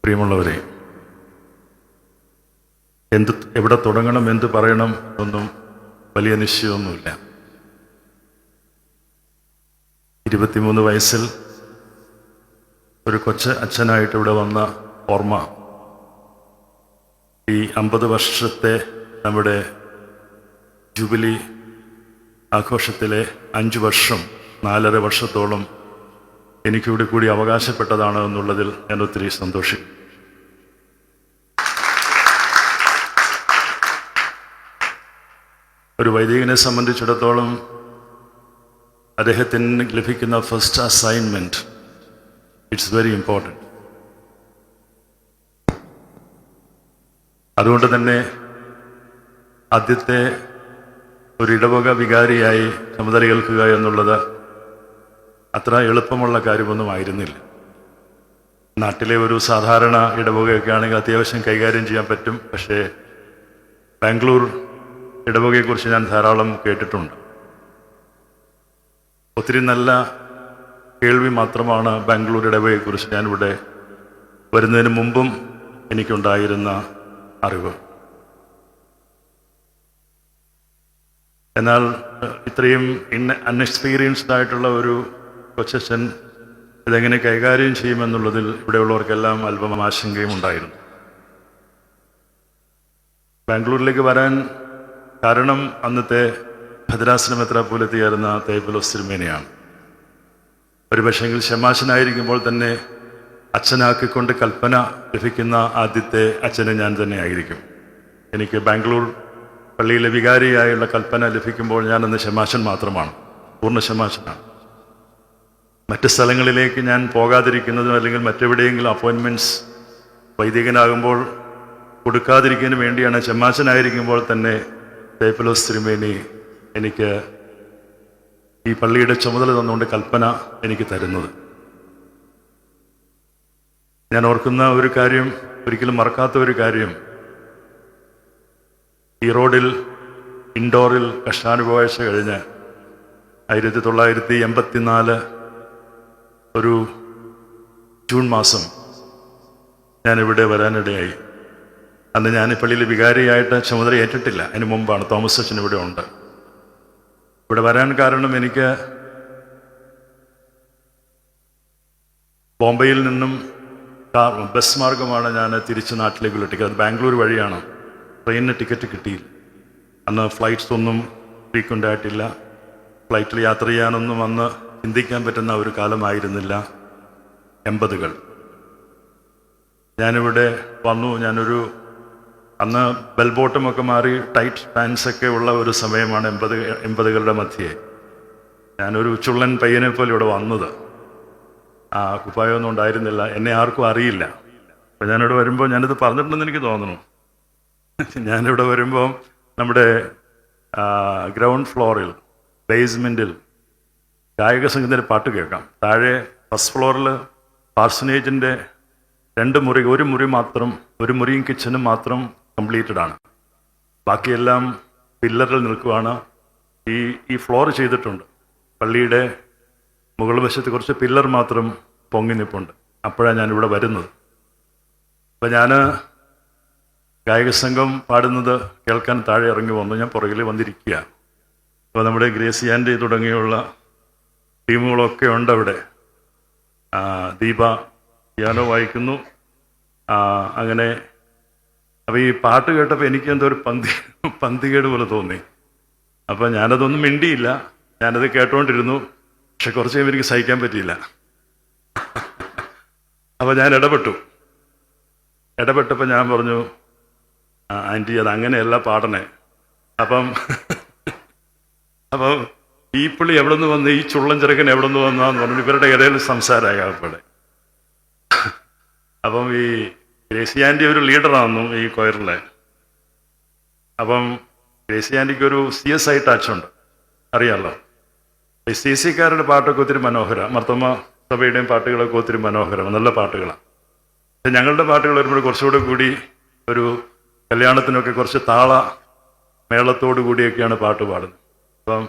പ്രിയമുള്ളവരെ, എവിടെ തുടങ്ങണം, എന്ത് പറയണം ഒന്നും വലിയ നിശ്ചയമൊന്നുമില്ല. 23 വയസ്സിൽ ഒരു കൊച്ച് അച്ഛനായിട്ട് ഇവിടെ വന്ന ഓർമ്മ ഈ 50 വർഷത്തെ നമ്മുടെ ജൂബിലി ആഘോഷത്തിലെ 5 വർഷം 4.5 വർഷത്തോളം എനിക്കിവിടെ കൂടി അവകാശപ്പെട്ടതാണ് എന്നുള്ളതിൽ ഞാൻ ഒത്തിരി സന്തോഷിക്കും. ഒരു വൈദികനെ സംബന്ധിച്ചിടത്തോളം അദ്ദേഹത്തിന് ലഭിക്കുന്ന first assignment it's very important. അതുകൊണ്ട് തന്നെ ആദ്യത്തെ ഒരു ഇടവക വികാരിയായി ചുമതലയേൽക്കുക എന്നുള്ളത് അത്ര എളുപ്പമുള്ള കാര്യമൊന്നും ആയിരുന്നില്ല. നാട്ടിലെ ഒരു സാധാരണ ഇടവകയൊക്കെ ആണെങ്കിൽ അത്യാവശ്യം കൈകാര്യം ചെയ്യാൻ പറ്റും. പക്ഷേ ബാംഗ്ലൂർ ഇടവകയെക്കുറിച്ച് ഞാൻ ധാരാളം കേട്ടിട്ടുണ്ട്. ഒത്തിരി നല്ല കേൾവി മാത്രമാണ് ബാംഗ്ലൂർ ഇടവകയെക്കുറിച്ച് ഞാനിവിടെ വരുന്നതിന് മുമ്പും എനിക്കുണ്ടായിരുന്ന അറിവ്. എന്നാൽ ഇത്രയും അൺഎക്സ്പീരിയൻസ്ഡ് ആയിട്ടുള്ള ഒരു കൊച്ചച്ഛൻ ഇതെങ്ങനെ കൈകാര്യം ചെയ്യുമെന്നുള്ളതിൽ ഇവിടെയുള്ളവർക്കെല്ലാം അല്പം ആശങ്കയും ഉണ്ടായിരുന്നു. ബാംഗ്ലൂരിലേക്ക് വരാൻ കാരണം അന്നത്തെ ഭദ്രാസന മെത്രാപ്പോലീത്തയായിരുന്ന തേപ്പലോസ് തിരുമേനിയാണ്. ഒരു പക്ഷെങ്കിൽ ശമാശനായിരിക്കുമ്പോൾ തന്നെ അച്ഛനാക്കിക്കൊണ്ട് കൽപ്പന ലഭിക്കുന്ന ആദ്യത്തെ അച്ഛന് ഞാൻ തന്നെ ആയിരിക്കും. എനിക്ക് ബാംഗ്ലൂർ പള്ളിയിലെ വികാരിയായുള്ള കൽപ്പന ലഭിക്കുമ്പോൾ ഞാനന്ന് ശമാശൻ മാത്രമാണ്, പൂർണ്ണ ശമാശനാണ്. മറ്റ് സ്ഥലങ്ങളിലേക്ക് ഞാൻ പോകാതിരിക്കുന്നതും അല്ലെങ്കിൽ മറ്റെവിടെയെങ്കിലും അപ്പോയിൻമെൻറ്റ്സ് വൈദികനാകുമ്പോൾ കൊടുക്കാതിരിക്കുന്നതിന് വേണ്ടിയാണ് ശമാശനായിരിക്കുമ്പോൾ തന്നെ തേപ്പലോസ് തിരുമേനി എനിക്ക് ഈ പള്ളിയുടെ ചുമതല തന്നുകൊണ്ട് കൽപ്പന എനിക്ക് തരുന്നത്. ഞാൻ ഓർക്കുന്ന ഒരു കാര്യം, ഒരിക്കലും മറക്കാത്ത ഒരു കാര്യം, ഈ റോഡിൽ ഇൻഡോറിൽ കഷ്ടാനുഭവാഴ്ച കഴിഞ്ഞ് 1984 ഒരു ജൂൺ മാസം ഞാനിവിടെ വരാനിടയായി. അന്ന് ഞാൻ ഈ പള്ളിയിൽ വികാരിയായിട്ട് ചുമതല ഏറ്റിട്ടില്ല, അതിന് മുമ്പാണ്. തോമസ് അച്ഛൻ ഇവിടെ ഉണ്ട്. ഇവിടെ വരാൻ കാരണം എനിക്ക് ബോംബെയിൽ നിന്നും ബസ് മാർഗമാണ് ഞാൻ തിരിച്ച് നാട്ടിലേക്കുള്ള ടിക്കറ്റ്. അത് ബാംഗ്ലൂർ വഴിയാണ്. ട്രെയിനിന് ടിക്കറ്റ് കിട്ടിയില്ല. അന്ന് ഫ്ലൈറ്റ്സ് ഒന്നും ഫ്രീക്വൻ്റ് ആയിട്ടില്ല. ഫ്ലൈറ്റിൽ യാത്ര ചെയ്യാനൊന്നും അന്ന് ചിന്തിക്കാൻ പറ്റുന്ന ഒരു കാലമായിരുന്നില്ല 80കൾ. ഞാനിവിടെ വന്നു. ഞാനൊരു അന്ന് ബെൽബോട്ടമൊക്കെ മാറി ടൈറ്റ് പാൻസൊക്കെ ഉള്ള ഒരു സമയമാണ് 80കളുടെ മധ്യേ. ഞാനൊരു ചുള്ളൻ പയ്യനെ പോലെ ഇവിടെ വന്നത്. ആ കുപ്പായമൊന്നും ഉണ്ടായിരുന്നില്ല. എന്നെ ആർക്കും അറിയില്ല. അപ്പം ഞാനിവിടെ വരുമ്പോൾ, ഞാനിത് പറഞ്ഞിട്ടുണ്ടെന്ന് എനിക്ക് തോന്നുന്നു, ഞാനിവിടെ വരുമ്പോൾ നമ്മുടെ ഗ്രൗണ്ട് ഫ്ലോറിൽ ബേസ്മെൻറ്റിൽ ഗായക സംഗീതത്തിൻ്റെ പാട്ട് കേൾക്കാം. താഴെ ഫസ്റ്റ് ഫ്ലോറിൽ പാർസനേജിൻ്റെ 2 മുറി, ഒരു മുറി മാത്രം, ഒരു മുറിയും കിച്ചനും മാത്രം കംപ്ലീറ്റഡ് ആണ്. ബാക്കിയെല്ലാം പില്ലറിൽ നിൽക്കുകയാണ്. ഈ ഫ്ലോർ ചെയ്തിട്ടുണ്ട്. പള്ളിയുടെ മുകൾ വശത്ത് കുറച്ച് പില്ലർ മാത്രം പൊങ്ങി നിൽപ്പുണ്ട്. അപ്പോഴാണ് ഞാനിവിടെ വരുന്നത്. അപ്പം ഞാൻ ഗായക സംഘം പാടുന്നത് കേൾക്കാൻ താഴെ ഇറങ്ങി വന്നു. ഞാൻ പുറകിൽ വന്നിരിക്കുക. അപ്പോൾ നമ്മുടെ ഗ്രേസി ആൻഡി തുടങ്ങിയുള്ള ടീമുകളൊക്കെ ഉണ്ട് അവിടെ. ദീപ പിയാനോ വായിക്കുന്നു. അങ്ങനെ അപ്പോൾ ഈ പാട്ട് കേട്ടപ്പോൾ എനിക്ക് എന്തോ ഒരു പന്തികേട് പോലെ തോന്നി. അപ്പോൾ ഞാനതൊന്നും മിണ്ടിയില്ല. ഞാനത് കേട്ടോണ്ടിരുന്നു. പക്ഷെ കുറച്ച് കഴിയുമ്പോൾ എനിക്ക് സഹിക്കാൻ പറ്റിയില്ല. അപ്പോൾ ഞാൻ ഇടപെട്ടപ്പോൾ ഞാൻ പറഞ്ഞു, ആൻറ്റി അത് അങ്ങനെയല്ല പാടണേ. അപ്പം ഈ പുള്ളി എവിടെ നിന്ന് വന്ന്, ഈ ചുള്ളൻ ചെറുക്കൻ എവിടെ നിന്ന് വന്നാന്ന് പറഞ്ഞു. ഇവരുടെ ഇടയിൽ സംസാരമായി അവിടെ. അപ്പം ഈ ഗ്രേസി ആൻറ്റി ഒരു ലീഡറാണെന്നു ഈ കൊയറിലെ. അപ്പം ഗ്രേസി ആൻറ്റിക്ക് ഒരു CSI ടച്ചുണ്ട്, അറിയാമല്ലോ. ഈ CC-കാരുടെ പാട്ടൊക്കെ ഒത്തിരി മനോഹരമാണ്. മർത്തമ്മ സഭയുടെയും പാട്ടുകളൊക്കെ ഒത്തിരി മനോഹരമാണ്, നല്ല പാട്ടുകളാണ്. പക്ഷെ ഞങ്ങളുടെ പാട്ടുകൾ വരുമ്പോൾ കുറച്ചുകൂടെ കൂടി ഒരു കല്യാണത്തിനൊക്കെ കുറച്ച് താള മേളത്തോടു കൂടിയൊക്കെയാണ് പാട്ട് പാടുന്നത്. അപ്പം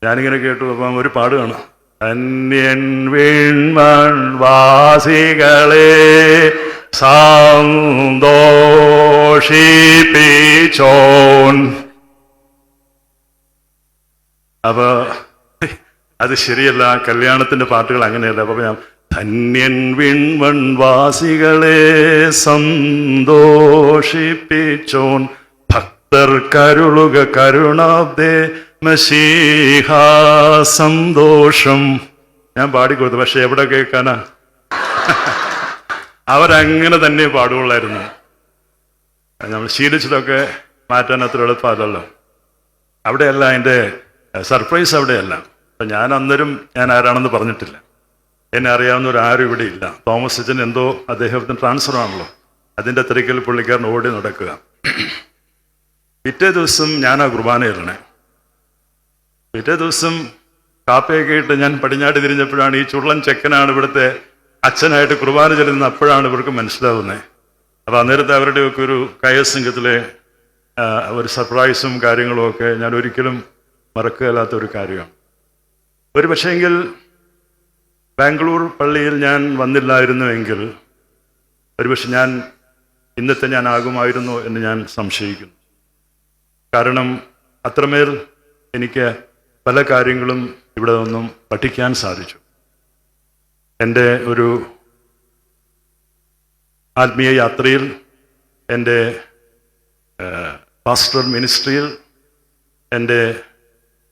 ഞാനിങ്ങനെ കേട്ടു. അപ്പം ഒരു പാടുകയാണ്, അന്യൻ വീൺമൺ വാസികളെ സന്തോഷിപ്പിച്ചോൻ. അപ്പൊ അത് ശരിയല്ല, കല്യാണത്തിന്റെ പാട്ടുകൾ അങ്ങനെയല്ല. അപ്പൊ ഞാൻ ധന്യൻ വിൺവൺവാസികളെ സന്തോഷിപ്പിച്ചോൻ, ഭക്തർ കരുളുക കരുണാബ്ദേ മശീഹ സന്തോഷം. ഞാൻ പാടിക്കൊടുത്തു, പക്ഷെ എവിടെ കേൾക്കാനാ? അവരങ്ങനെ തന്നെ പാടുകയുള്ളായിരുന്നു. നമ്മൾ ശീലിച്ചതൊക്കെ മാറ്റാൻ അത്ര എളുപ്പമല്ലല്ലോ. അവിടെയല്ല അതിൻ്റെ സർപ്രൈസ്, അവിടെയല്ല. അപ്പം ഞാൻ അന്നേരം ഞാൻ ആരാണെന്ന് പറഞ്ഞിട്ടില്ല. എന്നെ അറിയാവുന്നവരാരും ഇവിടെ ഇല്ല. തോമസ് അച്ഛൻ എന്തോ അദ്ദേഹത്തിന് ട്രാൻസ്ഫർ ആണല്ലോ, അതിൻ്റെ തിരക്കിൽ പുള്ളിക്കാരൻ ഓടി നടക്കുക. പിറ്റേ ദിവസം ഞാനാ കുർബാനയിരണേ. പിറ്റേ ദിവസം കാപ്പയൊക്കെ ഇട്ട് ഞാൻ പടിഞ്ഞാട്ട് തിരിഞ്ഞപ്പോഴാണ് ഈ ചുള്ളൻ ചെക്കനാണ് ഇവിടുത്തെ അച്ഛനായിട്ട് കുർബാന ചെല്ലുന്നത്. അപ്പോഴാണ് ഇവർക്ക് മനസ്സിലാവുന്നത്. അപ്പം അന്നേരത്തെ അവരുടെയൊക്കെ ഒരു കയസംഘത്തിലെ ഒരു സർപ്രൈസും കാര്യങ്ങളും ഒക്കെ ഞാൻ ഒരിക്കലും മറക്കുകയില്ലാത്ത ഒരു കാര്യമാണ്. ഒരു പക്ഷേങ്കിൽ ബാംഗ്ലൂർ പള്ളിയിൽ ഞാൻ വന്നില്ലായിരുന്നുവെങ്കിൽ ഒരുപക്ഷെ ഞാൻ ഇന്നത്തെ ഞാൻ ആകുമായിരുന്നു എന്ന് ഞാൻ സംശയിക്കുന്നു. കാരണം അത്രമേൽ എനിക്ക് പല കാര്യങ്ങളും ഇവിടെ നിന്നും പഠിക്കാൻ സാധിച്ചു. എൻ്റെ ഒരു ആത്മീയ യാത്രയിൽ, എൻ്റെ പാസ്റ്റർ മിനിസ്ട്രിയിൽ, എൻ്റെ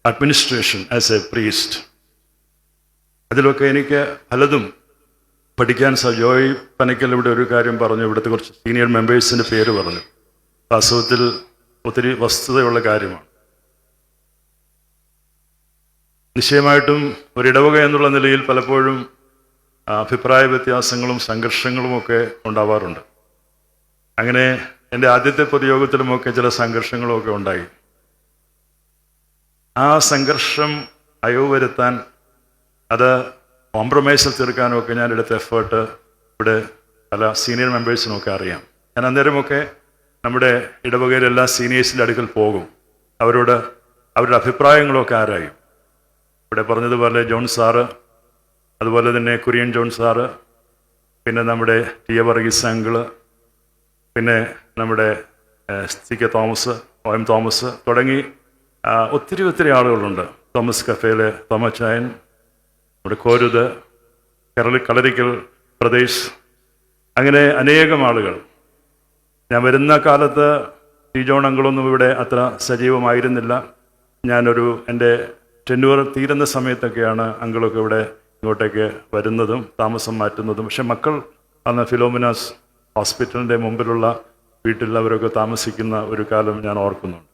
അഡ്മിനിസ്ട്രേഷൻ ആസ് എ പ്രീസ്റ്റ്, അതിലൊക്കെ എനിക്ക് പലതും പഠിക്കാൻ സാധിച്ചു. ജോയ് പനക്കൽ ഇവിടെ ഒരു കാര്യം പറഞ്ഞു, ഇവിടുത്തെ കുറച്ച് സീനിയർ മെമ്പേഴ്സിൻ്റെ പേര് പറഞ്ഞു. വാസ്തവത്തിൽ ഒത്തിരി വസ്തുതയുള്ള കാര്യമാണ്. നിശ്ചയമായിട്ടും ഒരിടവക എന്നുള്ള നിലയിൽ പലപ്പോഴും അഭിപ്രായ വ്യത്യാസങ്ങളും സംഘർഷങ്ങളുമൊക്കെ ഉണ്ടാവാറുണ്ട്. അങ്ങനെ എൻ്റെ ആദ്യത്തെ പൊതുയോഗത്തിലുമൊക്കെ ചില സംഘർഷങ്ങളുമൊക്കെ ഉണ്ടായി. ആ സംഘർഷം അയവ് വരുത്താൻ, അത് കോംപ്രമൈസിൽ തീർക്കാനുമൊക്കെ ഞാൻ എടുത്ത എഫേർട്ട് ഇവിടെ പല സീനിയർ മെമ്പേഴ്സിനുമൊക്കെ അറിയാം. ഞാൻ അന്നേരമൊക്കെ നമ്മുടെ ഇടവകയിലെ എല്ലാ സീനിയേഴ്സിൻ്റെ അടുക്കൽ പോകും. അവരോട് അവരുടെ അഭിപ്രായങ്ങളൊക്കെ ആരായും. ഇവിടെ പറഞ്ഞതുപോലെ ജോൺ സാറ്, അതുപോലെ തന്നെ കുര്യൻ ജോൺ സാറ്, പിന്നെ നമ്മുടെ ടി എ വർഗീസ് അങ്കിള്, പിന്നെ നമ്മുടെ C K Thomas, O M Thomas തുടങ്ങി ഒത്തിരി ഒത്തിരി ആളുകളുണ്ട്. തോമസ് കഫേലെ തോമച്ചായൻ, നമ്മുടെ കോരുത്, കളരിക്കൽ പ്രദേശ്, അങ്ങനെ അനേകം ആളുകൾ. ഞാൻ വരുന്ന കാലത്ത് ടി ജോൺ അങ്കിളൊന്നും ഇവിടെ അത്ര സജീവമായിരുന്നില്ല. ഞാനൊരു എൻ്റെ ടെന്നൂർ തീരുന്ന സമയത്തൊക്കെയാണ് അങ്കിളൊക്കെ ഇവിടെ ഇങ്ങോട്ടേക്ക് വരുന്നതും താമസം മാറ്റുന്നതും. പക്ഷെ മക്കൾ അന്ന് ഫിലോമിനാസ് ഹോസ്പിറ്റലിൻ്റെ മുമ്പിലുള്ള വീട്ടിൽ അവരൊക്കെ താമസിക്കുന്ന ഒരു കാലം ഞാൻ ഓർക്കുന്നുണ്ട്.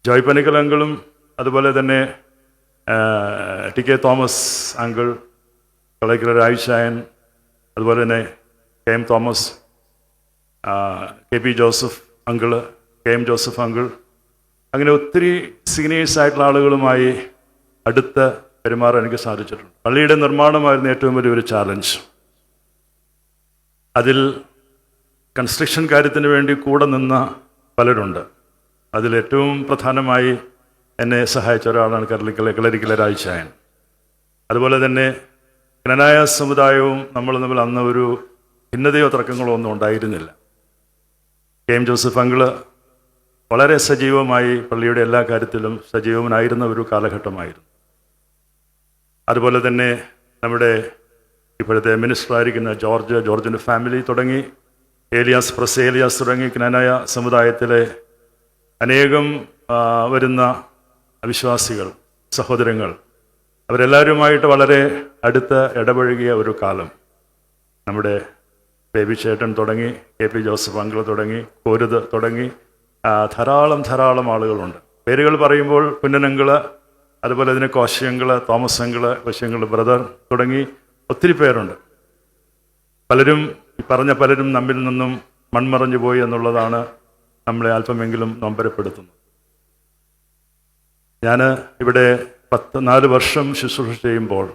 ജോയ് പനിക്കൽ അങ്കിളും അതുപോലെ തന്നെ ടി കെ തോമസ് അങ്കിൾ, കളരിക്കൽ രാജായൻ, അതുപോലെ തന്നെ K M Thomas, K P Joseph uncle, K M Joseph uncle, അങ്ങനെ ഒത്തിരി സീനിയേഴ്സ് ആയിട്ടുള്ള ആളുകളുമായി അടുത്ത് പെരുമാറാൻ എനിക്ക് സാധിച്ചിട്ടുണ്ട്. പള്ളിയുടെ നിർമ്മാണമായിരുന്നു ഏറ്റവും വലിയൊരു ചാലഞ്ച്. അതിൽ കൺസ്ട്രക്ഷൻ കാര്യത്തിന് വേണ്ടി കൂടെ നിന്ന പലരുണ്ട്. അതിലേറ്റവും പ്രധാനമായി എന്നെ സഹായിച്ച ഒരാളാണ് കളരിക്കലെ രാജായൻ. അതുപോലെ തന്നെ ജ്ഞനായ സമുദായവും നമ്മൾ തമ്മിൽ അന്ന് ഒരു ഭിന്നതയോ തർക്കങ്ങളോ ഒന്നും ഉണ്ടായിരുന്നില്ല. കെ എം ജോസഫ് അങ്കിള് വളരെ സജീവമായി പള്ളിയുടെ എല്ലാ കാര്യത്തിലും സജീവനായിരുന്ന ഒരു കാലഘട്ടമായിരുന്നു. അതുപോലെ തന്നെ നമ്മുടെ ഇപ്പോഴത്തെ മിനിസ്റ്ററായിരിക്കുന്ന ജോർജിൻ്റെ ഫാമിലി തുടങ്ങി ഏലിയാസ് തുടങ്ങി ജ്ഞനായ സമുദായത്തിലെ അനേകം വരുന്ന വിശ്വാസികൾ, സഹോദരങ്ങൾ, അവരെല്ലാവരുമായിട്ട് വളരെ അടുത്ത് ഇടപഴകിയ ഒരു കാലം. നമ്മുടെ ബേബി ചേട്ടൻ തുടങ്ങി, കെ പി ജോസഫ് അങ്കിൾ തുടങ്ങി, കോരുത് തുടങ്ങി ധാരാളം ആളുകളുണ്ട്. പേരുകൾ പറയുമ്പോൾ പുന്നനങ്കിള്, അതുപോലെ തന്നെ കോശയങ്കിള്, തോമസ് അങ്കിള്, കോശയങ്കിള് ബ്രദർ തുടങ്ങി ഒത്തിരി പേരുണ്ട്. പലരും പറഞ്ഞ പലരും നമ്മിൽ നിന്നും മൺമറഞ്ഞു പോയി എന്നുള്ളതാണ് നമ്മളെ അല്പമെങ്കിലും നൊമ്പരപ്പെടുത്തുന്നത്. ഞാൻ ഇവിടെ 4 വർഷം ശുശ്രൂഷ ചെയ്യുമ്പോൾ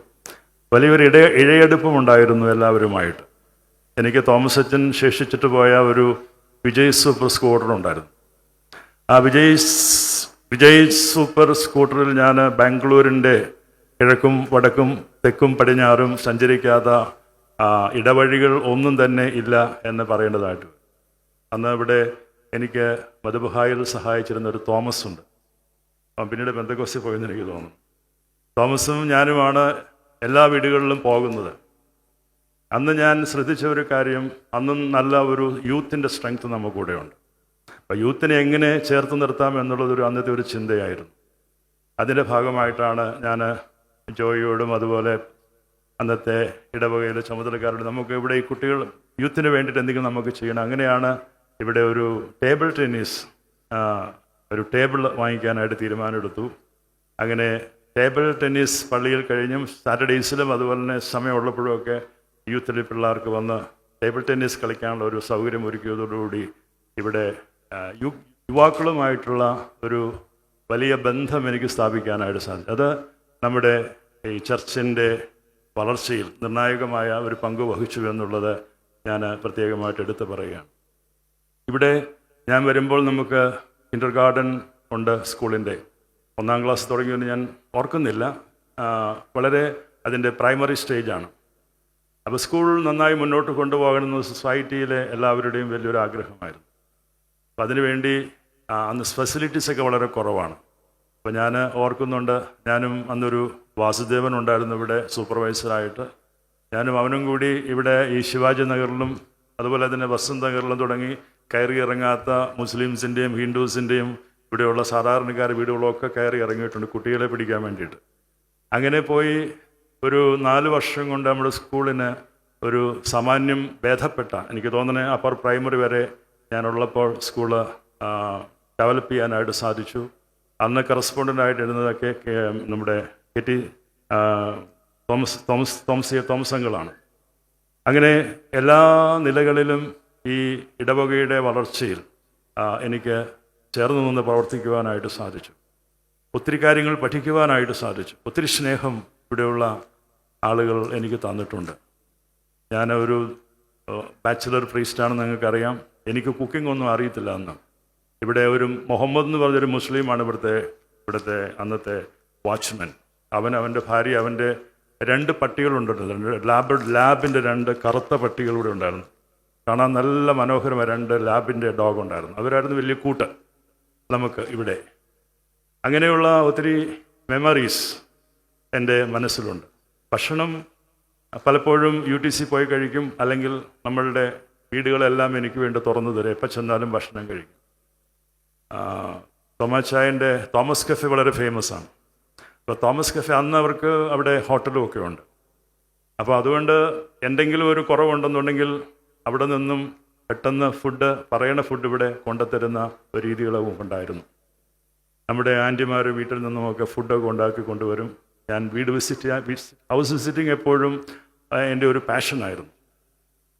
വലിയൊരു ഇഴയെടുപ്പമുണ്ടായിരുന്നു എല്ലാവരുമായിട്ട്. എനിക്ക് തോമസ് അച്ഛൻ ശേഷിച്ചിട്ട് പോയ ഒരു വിജയ് സൂപ്പർ സ്കൂട്ടർ ഉണ്ടായിരുന്നു. ആ വിജയ് സൂപ്പർ സ്കൂട്ടറിൽ ഞാൻ ബാംഗ്ലൂരിൻ്റെ കിഴക്കും വടക്കും തെക്കും പടിഞ്ഞാറും സഞ്ചരിക്കാത്ത ഇടവഴികൾ ഒന്നും തന്നെ ഇല്ല എന്ന് പറയേണ്ടതായിട്ട്. അന്ന് ഇവിടെ എനിക്ക് മധുബഹായിൽ സഹായിച്ചിരുന്ന ഒരു തോമസ് ഉണ്ട്. അവൻ പിന്നീട് പെന്തക്കോസ്തിൽ പോയെന്ന് എനിക്ക് തോന്നുന്നു. തോമസും ഞാനുമാണ് എല്ലാ വീടുകളിലും പോകുന്നത്. അന്ന് ഞാൻ ശ്രദ്ധിച്ച ഒരു കാര്യം, അന്നും നല്ല ഒരു യൂത്തിൻ്റെ സ്ട്രെങ്ത് നമുക്കൂടെ ഉണ്ട്. അപ്പോൾ യൂത്തിനെ എങ്ങനെ ചേർത്ത് നിർത്താം എന്നുള്ളതൊരു അന്നത്തെ ഒരു ചിന്തയായിരുന്നു. അതിൻ്റെ ഭാഗമായിട്ടാണ് ഞാൻ ജോയിയോടും അതുപോലെ അന്നത്തെ ഇടവകയിലെ ചുമതലക്കാരോടും നമുക്ക് ഇവിടെ ഈ കുട്ടികൾ യൂത്തിന് വേണ്ടിയിട്ട് എന്തെങ്കിലും നമുക്ക് ചെയ്യണം. അങ്ങനെയാണ് ഇവിടെ ഒരു ടേബിൾ ടെന്നീസ് ഒരു ടേബിൾ വാങ്ങിക്കാനായിട്ട് തീരുമാനമെടുത്തു. അങ്ങനെ ടേബിൾ ടെന്നീസ് പള്ളിയിൽ കഴിഞ്ഞും സാറ്റർഡേയ്സിലും അതുപോലെ തന്നെ സമയമുള്ളപ്പോഴും ഒക്കെ യൂത്തിലെ പിള്ളേർക്ക് വന്ന് ടേബിൾ ടെന്നീസ് കളിക്കാനുള്ള ഒരു സൗകര്യം ഒരുക്കിയതോടുകൂടി ഇവിടെ യുവാക്കളുമായിട്ടുള്ള ഒരു വലിയ ബന്ധം എനിക്ക് സ്ഥാപിക്കാനായിട്ട് സാധിച്ചു. അത് നമ്മുടെ ഈ ചർച്ചിൻ്റെ വളർച്ചയിൽ നിർണായകമായ ഒരു പങ്ക് വഹിച്ചു എന്നുള്ളത് ഞാൻ പ്രത്യേകമായിട്ട് എടുത്തു പറയുകയാണ്. ഇവിടെ ഞാൻ വരുമ്പോൾ നമുക്ക് കിൻഡർ ഗാർഡൻ ഉണ്ട് സ്കൂളിൻ്റെ. 1ാം ക്ലാസ് തുടങ്ങിയെന്ന് ഞാൻ ഓർക്കുന്നില്ല, വളരെ അതിൻ്റെ പ്രൈമറി സ്റ്റേജാണ്. അപ്പോൾ സ്കൂൾ നന്നായി മുന്നോട്ട് കൊണ്ടുപോകണമെന്ന് സൊസൈറ്റിയിലെ എല്ലാവരുടെയും വലിയൊരു ആഗ്രഹമായിരുന്നു. അപ്പം അതിനുവേണ്ടി അന്ന് ഫെസിലിറ്റീസൊക്കെ വളരെ കുറവാണ്. അപ്പോൾ ഞാൻ ഓർക്കുന്നുണ്ട്, ഞാനും അന്നൊരു വാസുദേവൻ ഉണ്ടായിരുന്നു ഇവിടെ സൂപ്പർവൈസറായിട്ട്. ഞാനും അവനും കൂടി ഇവിടെ ഈ ശിവാജി നഗറിലും അതുപോലെ തന്നെ വസന്ത് നഗറിലും തുടങ്ങി കയറി ഇറങ്ങാത്ത മുസ്ലിംസിൻ്റെയും ഹിന്ദുസിൻ്റെയും ഇവിടെയുള്ള സാധാരണക്കാർ വീടുകളൊക്കെ കയറി ഇറങ്ങിയിട്ടുണ്ട് കുട്ടികളെ പിടിക്കാൻ വേണ്ടിയിട്ട്. അങ്ങനെ പോയി ഒരു 4 വർഷം കൊണ്ട് നമ്മുടെ സ്കൂളിന് ഒരു സാമാന്യം ഭേദപ്പെട്ട, എനിക്ക് തോന്നുന്നത് അപ്പർ പ്രൈമറി വരെ ഞാനുള്ളപ്പോൾ സ്കൂള് ഡെവലപ്പ് ചെയ്യാനായിട്ട് സാധിച്ചു. അന്ന് കറസ്പോണ്ടൻ്റായിട്ട് ഇരുന്നതൊക്കെ നമ്മുടെ കെ.ടി. തോമസ് അങ്കിളാണ്. അങ്ങനെ എല്ലാ നിലകളിലും ഈ ഇടവകയുടെ വളർച്ചയിൽ എനിക്ക് ചേർന്ന് നിന്ന് പ്രവർത്തിക്കുവാനായിട്ട് സാധിച്ചു. ഒത്തിരി കാര്യങ്ങൾ പഠിക്കുവാനായിട്ട് സാധിച്ചു. ഒത്തിരി സ്നേഹം ഇവിടെയുള്ള ആളുകൾ എനിക്ക് തന്നിട്ടുണ്ട്. ഞാൻ ഒരു ബാച്ചിലർ പ്രീസ്റ്റാണെന്ന് നിങ്ങൾക്കറിയാം. എനിക്ക് കുക്കിംഗ് ഒന്നും അറിയത്തില്ല അന്ന്. ഇവിടെ ഒരു മുഹമ്മദ് എന്ന് പറഞ്ഞൊരു മുസ്ലിമാണ് ഇവിടുത്തെ അന്നത്തെ വാച്ച്മാൻ. അവൻ്റെ ഭാര്യ, അവൻ്റെ 2 പട്ടികളുണ്ടായിരുന്നു. ലാബിൻ്റെ 2 കറുത്ത പട്ടികളിവിടെ ഉണ്ടായിരുന്നു. കാണാൻ നല്ല മനോഹരമായ 2 ലാബിൻ്റെ ഡോഗ് ഉണ്ടായിരുന്നു. അവരായിരുന്നു വലിയ കൂട്ട് നമുക്ക് ഇവിടെ. അങ്ങനെയുള്ള ഒത്തിരി മെമ്മറീസ് എൻ്റെ മനസ്സിലുണ്ട്. ഭക്ഷണം പലപ്പോഴും UTC പോയി കഴിക്കും, അല്ലെങ്കിൽ നമ്മളുടെ വീടുകളെല്ലാം എനിക്ക് വേണ്ടി തുറന്നു തരും. എപ്പോൾ ചെന്നാലും ഭക്ഷണം കഴിക്കും. തോമാച്ചായൻ്റെ തോമസ് കഫേ വളരെ ഫേമസ് ആണ്. അപ്പോൾ തോമസ് കഫേ അന്ന് അവർക്ക് അവിടെ ഹോട്ടലും ഒക്കെ ഉണ്ട്. അപ്പോൾ അതുകൊണ്ട് എന്തെങ്കിലും ഒരു കുറവുണ്ടെന്നുണ്ടെങ്കിൽ അവിടെ നിന്നും പെട്ടെന്ന് പറയണ ഫുഡ് ഇവിടെ കൊണ്ടുത്തരുന്ന ഒരു രീതികളും ഉണ്ടായിരുന്നു. നമ്മുടെ ആൻറ്റിമാർ വീട്ടിൽ നിന്നുമൊക്കെ ഫുഡൊക്കെ ഉണ്ടാക്കി കൊണ്ടുവരും. ഞാൻ ഹൗസ് വിസിറ്റിംഗ് എപ്പോഴും എൻ്റെ ഒരു പാഷനായിരുന്നു.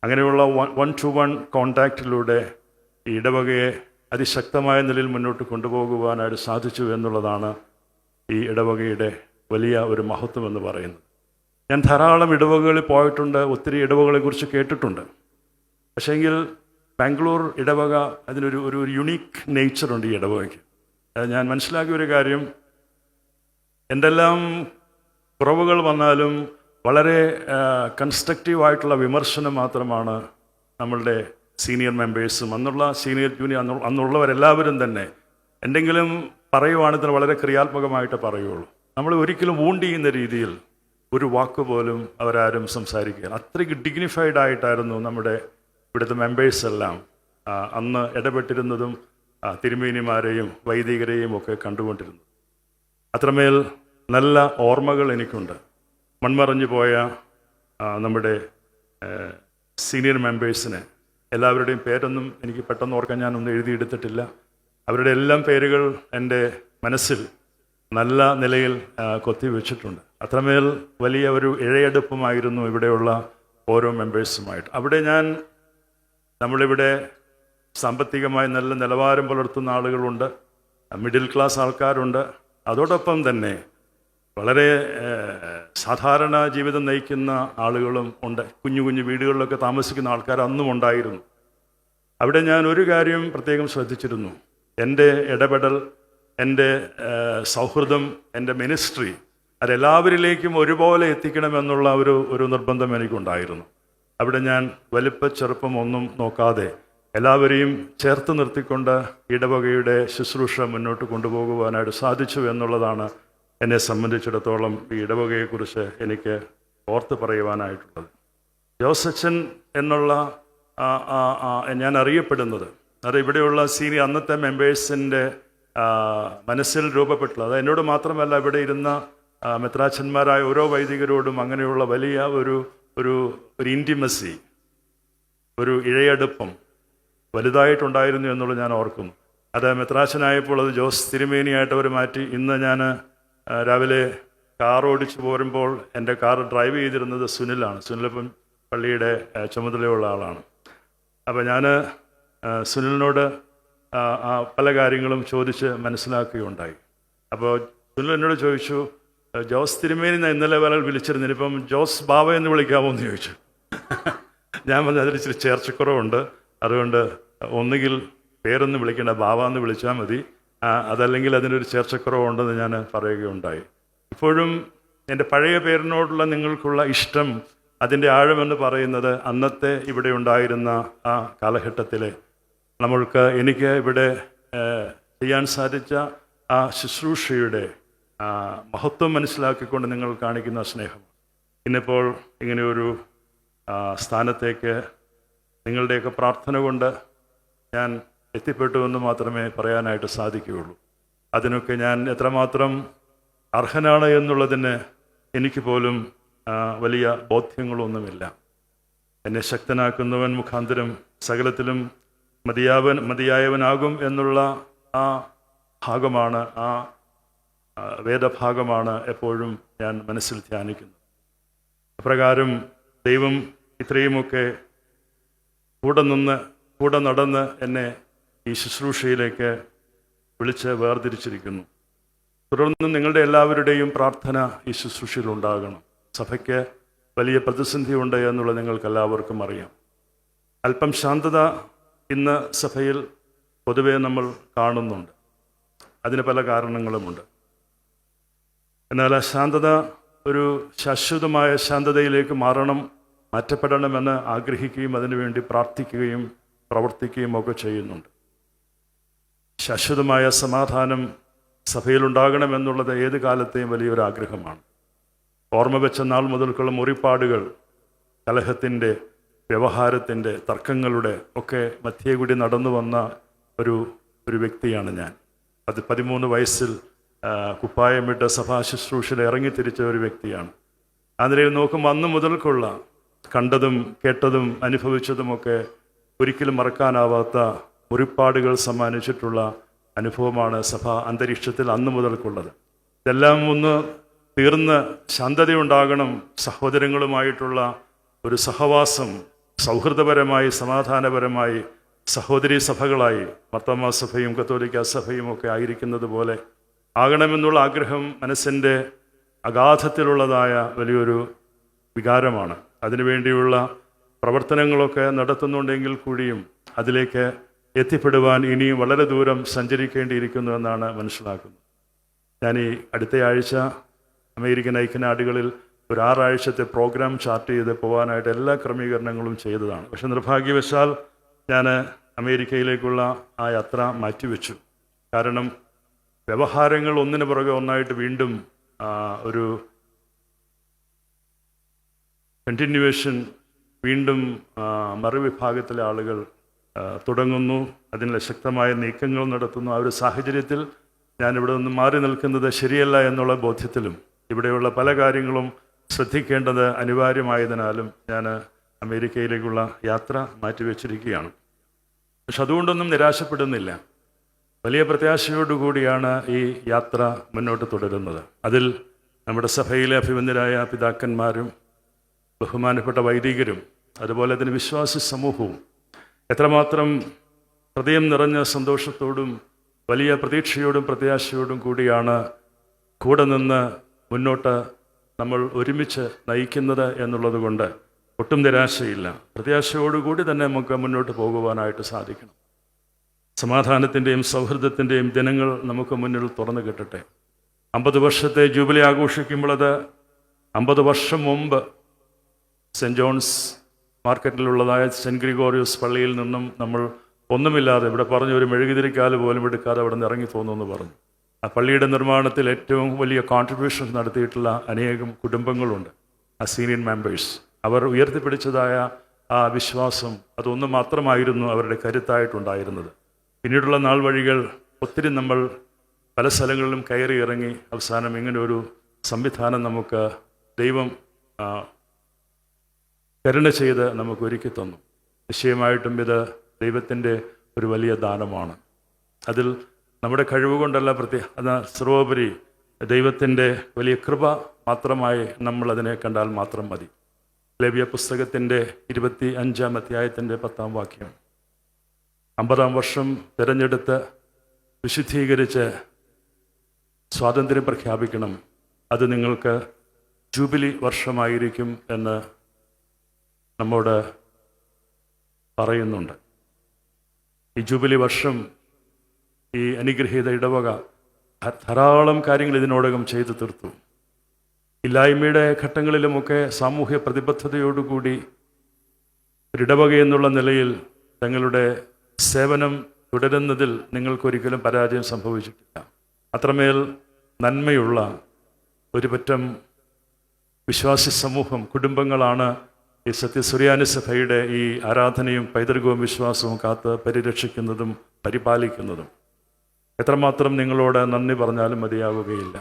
അങ്ങനെയുള്ള 1-to-1 കോണ്ടാക്റ്റിലൂടെ ഈ ഇടവകയെ അതിശക്തമായ നിലയിൽ മുന്നോട്ട് കൊണ്ടുപോകുവാനായിട്ട് സാധിച്ചു എന്നുള്ളതാണ് ഈ ഇടവകയുടെ വലിയ ഒരു മഹത്വം എന്ന് പറയുന്നത്. ഞാൻ ധാരാളം ഇടവകകളിൽ പോയിട്ടുണ്ട്, ഒത്തിരി ഇടവകളെക്കുറിച്ച് കേട്ടിട്ടുണ്ട്. പക്ഷേങ്കിൽ ബാംഗ്ലൂർ ഇടവക അതിനൊരു യുണീക്ക് നേച്ചറുണ്ട് ഈ ഇടവകയ്ക്ക്. ഞാൻ മനസ്സിലാക്കിയ ഒരു കാര്യം, എന്തെല്ലാം കുറവുകൾ വന്നാലും വളരെ കൺസ്ട്രക്റ്റീവായിട്ടുള്ള വിമർശനം മാത്രമാണ് നമ്മളുടെ സീനിയർ മെമ്പേഴ്സും സീനിയർ ജൂനിയർ അന്നുള്ളവരെല്ലാവരും തന്നെ എന്തെങ്കിലും പറയുവാണെങ്കിൽ വളരെ ക്രിയാത്മകമായിട്ട് പറയുള്ളൂ. നമ്മൾ ഒരിക്കലും വൂണ്ട് ചെയ്യുന്ന രീതിയിൽ ഒരു വാക്ക് പോലും അവരാരും സംസാരിക്കുക. അത്രയ്ക്ക് ഡിഗ്നിഫൈഡ് ആയിട്ടായിരുന്നു നമ്മുടെ ഇവിടുത്തെ മെമ്പേഴ്സ് എല്ലാം അന്ന് ഇടപെട്ടിരുന്നതും തിരുമേനിമാരെയും വൈദികരെയും ഒക്കെ കണ്ടുകൊണ്ടിരുന്നത്. അത്രമേൽ നല്ല ഓർമ്മകൾ എനിക്കുണ്ട്. മൺമറഞ്ഞു പോയ നമ്മുടെ സീനിയർ മെമ്പേഴ്സിന് എല്ലാവരുടെയും പേരൊന്നും എനിക്ക് പെട്ടെന്ന് ഓർക്കാൻ ഞാനൊന്നും എഴുതിയെടുത്തിട്ടില്ല. അവരുടെ എല്ലാം പേരുകൾ എൻ്റെ മനസ്സിൽ നല്ല നിലയിൽ കൊത്തിവെച്ചിട്ടുണ്ട്. അത്രമേൽ വലിയ ഒരു ഇഴയെടുപ്പമായിരുന്നു ഇവിടെയുള്ള ഓരോ മെമ്പേഴ്സുമായിട്ട്. അവിടെ നമ്മളിവിടെ സാമ്പത്തികമായി നല്ല നിലവാരം പുലർത്തുന്ന ആളുകളുണ്ട്, മിഡിൽ ക്ലാസ് ആൾക്കാരുണ്ട്, അതോടൊപ്പം തന്നെ വളരെ സാധാരണ ജീവിതം നയിക്കുന്ന ആളുകളും ഉണ്ട്. കുഞ്ഞു കുഞ്ഞു വീടുകളിലൊക്കെ താമസിക്കുന്ന ആൾക്കാർ അന്നും ഉണ്ടായിരുന്നു. അവിടെ ഞാൻ ഒരു കാര്യം പ്രത്യേകം ശ്രദ്ധിച്ചിരുന്നു. എൻ്റെ ഇടപെടൽ, എൻ്റെ സൗഹൃദം, എൻ്റെ മിനിസ്ട്രി അതെല്ലാവരിലേക്കും ഒരുപോലെ എത്തിക്കണമെന്നുള്ള ഒരു നിർബന്ധം എനിക്കുണ്ടായിരുന്നു. അവിടെ ഞാൻ വലിപ്പ ചെറുപ്പം ഒന്നും നോക്കാതെ എല്ലാവരെയും ചേർത്ത് നിർത്തിക്കൊണ്ട് ഇടവകയുടെ ശുശ്രൂഷ മുന്നോട്ട് കൊണ്ടുപോകുവാനായിട്ട് സാധിച്ചു എന്നുള്ളതാണ് എന്നെ സംബന്ധിച്ചിടത്തോളം ഈ ഇടവകയെക്കുറിച്ച് എനിക്ക് ഓർത്ത് പറയുവാനായിട്ടുള്ളത്. ജോസച്ചൻ എന്നുള്ള ഞാൻ അറിയപ്പെടുന്നത് അത് ഇവിടെയുള്ള സീനിയർ അന്നത്തെ മെമ്പേഴ്സിൻ്റെ മനസ്സിൽ രൂപപ്പെട്ടുള്ളത്. അത് എന്നോട് മാത്രമല്ല, ഇവിടെ ഇരുന്ന മെത്രാച്ചന്മാരായ ഓരോ വൈദികരോടും അങ്ങനെയുള്ള വലിയ ഒരു ഒരു ഒരു ഇൻറ്റിമസി, ഒരു ഇഴയടുപ്പം വലുതായിട്ടുണ്ടായിരുന്നു എന്നുള്ളത് ഞാൻ ഓർക്കുന്നു. അത് മെത്രാച്ചനായപ്പോൾ അത് ജോസ് തിരുമേനിയായിട്ട് അവർ മാറ്റി. ഇന്ന് ഞാൻ രാവിലെ കാർ ഓടിച്ചു പോരുമ്പോൾ എൻ്റെ കാർ ഡ്രൈവ് ചെയ്തിരുന്നത് സുനിലാണ്. സുനിലിപ്പം പള്ളിയുടെ ചുമതലയുള്ള ആളാണ്. അപ്പോൾ ഞാൻ സുനിലിനോട് പല കാര്യങ്ങളും ചോദിച്ച് മനസ്സിലാക്കുകയുണ്ടായി. അപ്പോൾ സുനിൽ എന്നോട് ചോദിച്ചു, ജോസ് തിരുമേനി ഇന്നലെ വരെ വിളിച്ചിരുന്നില്ല, ഇപ്പം ജോസ് ബാവ എന്ന് വിളിക്കാമോ എന്ന് ചോദിച്ചു. ഞാൻ പറഞ്ഞു അതിൽ ഇച്ചിരി ചേർച്ചക്കുറവുണ്ട്, അതുകൊണ്ട് ഒന്നുകിൽ പേരൊന്ന് വിളിക്കേണ്ട, ബാവ എന്ന് വിളിച്ചാൽ മതി, അതല്ലെങ്കിൽ അതിനൊരു ചേർച്ചക്കുറവുണ്ടെന്ന് ഞാൻ പറയുകയുണ്ടായി. ഇപ്പോഴും എൻ്റെ പഴയ പേരിനോടുള്ള നിങ്ങൾക്കുള്ള ഇഷ്ടം, അതിൻ്റെ ആഴമെന്ന് പറയുന്നത് അന്നത്തെ ഇവിടെ ഉണ്ടായിരുന്ന ആ കാലഘട്ടത്തിലെ എനിക്ക് ഇവിടെ ചെയ്യാൻ സാധിച്ച ആ ശുശ്രൂഷയുടെ മഹത്വം മനസ്സിലാക്കിക്കൊണ്ട് നിങ്ങൾ കാണിക്കുന്ന സ്നേഹം. ഇന്നിപ്പോൾ ഇങ്ങനെയൊരു സ്ഥാനത്തേക്ക് നിങ്ങളുടെയൊക്കെ പ്രാർത്ഥന കൊണ്ട് ഞാൻ എത്തിപ്പെട്ടു എന്ന് മാത്രമേ പറയാനായിട്ട് സാധിക്കുകയുള്ളൂ. അതിനൊക്കെ ഞാൻ എത്രമാത്രം അർഹനാണ് എന്നുള്ളതിന് എനിക്ക് പോലും വലിയ ബോധ്യങ്ങളൊന്നുമില്ല. എന്നെ ശക്തനാക്കുന്നവൻ മുഖാന്തരം സകലത്തിലും മതിയായവനാകും എന്നുള്ള ആ ഭാഗമാണ്, ആ വേദഭാഗമാണ് എപ്പോഴും ഞാൻ മനസ്സിൽ ധ്യാനിക്കുന്നത്. അപ്രകാരം ദൈവം ഇത്രയുമൊക്കെ കൂടെ നടന്ന് എന്നെ ഈ ശുശ്രൂഷയിലേക്ക് വിളിച്ച് വേർതിരിച്ചിരിക്കുന്നു. തുടർന്ന് നിങ്ങളുടെ എല്ലാവരുടെയും പ്രാർത്ഥന ഈ ശുശ്രൂഷയിൽ ഉണ്ടാകണം. സഭയ്ക്ക് വലിയ പ്രതിസന്ധിയുണ്ട് എന്നുള്ളത് നിങ്ങൾക്കെല്ലാവർക്കും അറിയാം. അല്പം ശാന്തത ഇന്ന് സഭയിൽ പൊതുവെ നമ്മൾ കാണുന്നുണ്ട്. അതിന് പല കാരണങ്ങളുമുണ്ട്. എന്നാൽ ആ ശാന്തത ഒരു ശാശ്വതമായ ശാന്തതയിലേക്ക് മാറ്റപ്പെടണമെന്ന് ആഗ്രഹിക്കുകയും അതിനുവേണ്ടി പ്രാർത്ഥിക്കുകയും പ്രവർത്തിക്കുകയും ഒക്കെ ചെയ്യുന്നുണ്ട്. ശാശ്വതമായ സമാധാനം സഭയിലുണ്ടാകണമെന്നുള്ളത് ഏത് കാലത്തെയും വലിയൊരു ആഗ്രഹമാണ്. ഓർമ്മ വെച്ച നാൾ മുതൽക്കുള്ള മുറിപ്പാടുകൾ, കലഹത്തിൻ്റെ, വ്യവഹാരത്തിൻ്റെ, തർക്കങ്ങളുടെ ഒക്കെ മധ്യേ കൂടി നടന്നു വന്ന ഒരു വ്യക്തിയാണ് ഞാൻ. 13 വയസ്സിൽ കുപ്പായമിട്ട് സഭാ ശുശ്രൂഷയിൽ ഇറങ്ങിത്തിരിച്ച ഒരു വ്യക്തിയാണ്. ആ നിലയിൽ നോക്കുമ്പോൾ അന്ന് മുതൽക്കുള്ള കണ്ടതും കേട്ടതും അനുഭവിച്ചതുമൊക്കെ ഒരിക്കലും മറക്കാനാവാത്ത മുറിപ്പാടുകൾ സമ്മാനിച്ചിട്ടുള്ള അനുഭവമാണ് സഭാ അന്തരീക്ഷത്തിൽ അന്ന് മുതൽക്കുള്ളത്. ഇതെല്ലാം ഒന്ന് തീർന്ന് ശാന്തതയുണ്ടാകണം, സഹോദരങ്ങളുമായിട്ടുള്ള ഒരു സഹവാസം സൗഹൃദപരമായി സമാധാനപരമായി സഹോദരി സഭകളായി മർത്തോമാ സഭയും കത്തോലിക്ക സഭയും ഒക്കെ ആയിരിക്കുന്നത് പോലെ ആകണമെന്നുള്ള ആഗ്രഹം മനസ്സിൻ്റെ അഗാധത്തിലുള്ളതായ വലിയൊരു വികാരമാണ്. അതിനുവേണ്ടിയുള്ള പ്രവർത്തനങ്ങളൊക്കെ നടത്തുന്നുണ്ടെങ്കിൽ കൂടിയും അതിലേക്ക് എത്തിപ്പെടുവാൻ ഇനിയും വളരെ ദൂരം സഞ്ചരിക്കേണ്ടിയിരിക്കുന്നു എന്നാണ് മനസ്സിലാക്കുന്നത്. ഞാൻ ഈ അടുത്ത ആഴ്ച അമേരിക്കൻ ഐക്യനാടുകളിൽ ഒരു 6 ആഴ്ചത്തെ പ്രോഗ്രാം ചാർട്ട് ചെയ്ത് പോകാനായിട്ട് എല്ലാ ക്രമീകരണങ്ങളും ചെയ്തതാണ്. പക്ഷെ നിർഭാഗ്യവശാൽ ഞാൻ അമേരിക്കയിലേക്കുള്ള ആ യാത്ര മാറ്റിവെച്ചു. കാരണം വ്യവഹാരങ്ങൾ ഒന്നിനു പുറകെ ഒന്നായിട്ട് വീണ്ടും ഒരു കണ്ടിന്യൂവേഷൻ വീണ്ടും മറുവിഭാഗത്തിലെ ആളുകൾ തുടങ്ങുന്നു, അതിനുള്ള ശക്തമായ നീക്കങ്ങൾ നടത്തുന്നു. ആ ഒരു സാഹചര്യത്തിൽ ഞാനിവിടെ നിന്ന് മാറി നിൽക്കുന്നത് ശരിയല്ല എന്നുള്ള ബോധ്യത്തിലും ഇവിടെയുള്ള പല കാര്യങ്ങളും ശ്രദ്ധിക്കേണ്ടത് അനിവാര്യമായതിനാലും ഞാൻ അമേരിക്കയിലേക്കുള്ള യാത്ര മാറ്റിവെച്ചിരിക്കുകയാണ്. പക്ഷെ അതുകൊണ്ടൊന്നും നിരാശപ്പെടുന്നില്ല. വലിയ പ്രത്യാശയോടുകൂടിയാണ് ഈ യാത്ര മുന്നോട്ട് തുടരുന്നത്. അതിൽ നമ്മുടെ സഭയിലെ അഭിമന്യരായ പിതാക്കന്മാരും ബഹുമാനപ്പെട്ട വൈദികരും അതുപോലെ തന്നെ വിശ്വാസി സമൂഹവും എത്രമാത്രം ഹൃദയം നിറഞ്ഞ സന്തോഷത്തോടും വലിയ പ്രതീക്ഷയോടും പ്രത്യാശയോടും കൂടിയാണ് കൂടെ നിന്ന് മുന്നോട്ട് നമ്മൾ ഒരുമിച്ച് നയിക്കുന്നത് എന്നുള്ളത് കൊണ്ട് ഒട്ടും നിരാശയില്ല. പ്രത്യാശയോടുകൂടി തന്നെ നമുക്ക് മുന്നോട്ട് പോകുവാനായിട്ട് സാധിക്കണം. സമാധാനത്തിൻ്റെയും സൗഹൃദത്തിൻ്റെയും ദിനങ്ങൾ നമുക്ക് മുന്നിൽ തുറന്നു കിട്ടട്ടെ. 50 വർഷത്തെ ജൂബിലി ആഘോഷിക്കുമ്പോൾ അത് 50 വർഷം മുമ്പ് സെൻറ്റ് ജോൺസ് മാർക്കറ്റിലുള്ളതായ സെൻറ്റ് ഗ്രിഗോറിയോസ് പള്ളിയിൽ നിന്നും നമ്മൾ ഒന്നുമില്ലാതെ, ഇവിടെ പറഞ്ഞു, ഒരു മെഴുകുതിരിക്കാല് പോലും എടുക്കാതെ അവിടെ നിന്ന് ഇറങ്ങിപ്പോന്നു എന്ന് പറഞ്ഞു. ആ പള്ളിയുടെ നിർമ്മാണത്തിൽ ഏറ്റവും വലിയ കോൺട്രിബ്യൂഷൻസ് നടത്തിയിട്ടുള്ള അനേകം കുടുംബങ്ങളുണ്ട്, ആ സീനിയർ മെമ്പേഴ്സ്. അവർ ഉയർത്തിപ്പിടിച്ചതായ ആ വിശ്വാസം, അതൊന്നു മാത്രമായിരുന്നു അവരുടെ കരുത്തായിട്ടുണ്ടായിരുന്നത്. പിന്നീടുള്ള നാൾ വഴികൾ ഒത്തിരി നമ്മൾ പല സ്ഥലങ്ങളിലും കയറി ഇറങ്ങി അവസാനം ഇങ്ങനെ ഒരു സംവിധാനം നമുക്ക് ദൈവം കരുണ ചെയ്ത് നമുക്ക് ഒരുക്കി തന്നു. നിശ്ചയമായിട്ടും ഇത് ദൈവത്തിൻ്റെ ഒരു വലിയ ദാനമാണ്. അതിൽ നമ്മുടെ കഴിവ് കൊണ്ടല്ല, സർവോപരി ദൈവത്തിൻ്റെ വലിയ കൃപ മാത്രമായി നമ്മളതിനെ കണ്ടാൽ മാത്രം മതി. ലേവ്യ പുസ്തകത്തിൻ്റെ 25-ാം അധ്യായത്തിൻ്റെ 10-ാം വാക്യം, 50-ാം വർഷം തിരഞ്ഞെടുത്ത് വിശുദ്ധീകരിച്ച് സ്വാതന്ത്ര്യം പ്രഖ്യാപിക്കണം, അത് നിങ്ങൾക്ക് ജൂബിലി വർഷമായിരിക്കും എന്ന് നമ്മോട് പറയുന്നുണ്ട്. ഈ ജൂബിലി വർഷം, ഈ അനുഗ്രഹീത ഇടവക ധാരാളം കാര്യങ്ങൾ ഇതിനോടകം ചെയ്തു തീർത്തു. ഇല്ലായ്മയുടെ ഘട്ടങ്ങളിലുമൊക്കെ സാമൂഹ്യ പ്രതിബദ്ധതയോടുകൂടി ഒരിടവക എന്നുള്ള നിലയിൽ തങ്ങളുടെ സേവനം തുടരുന്നതിൽ നിങ്ങൾക്കൊരിക്കലും പരാജയം സംഭവിച്ചിട്ടില്ല. അത്രമേൽ നന്മയുള്ള ഒരു പറ്റം വിശ്വാസി സമൂഹം, കുടുംബങ്ങളാണ് ഈ സത്യസുറിയാനി സഭയുടെ ഈ ആരാധനയും പൈതൃകവും വിശ്വാസവും കാത്ത് പരിരക്ഷിക്കുന്നതും പരിപാലിക്കുന്നതും. എത്രമാത്രം നിങ്ങളോട് നന്ദി പറഞ്ഞാലും മതിയാവുകയില്ല.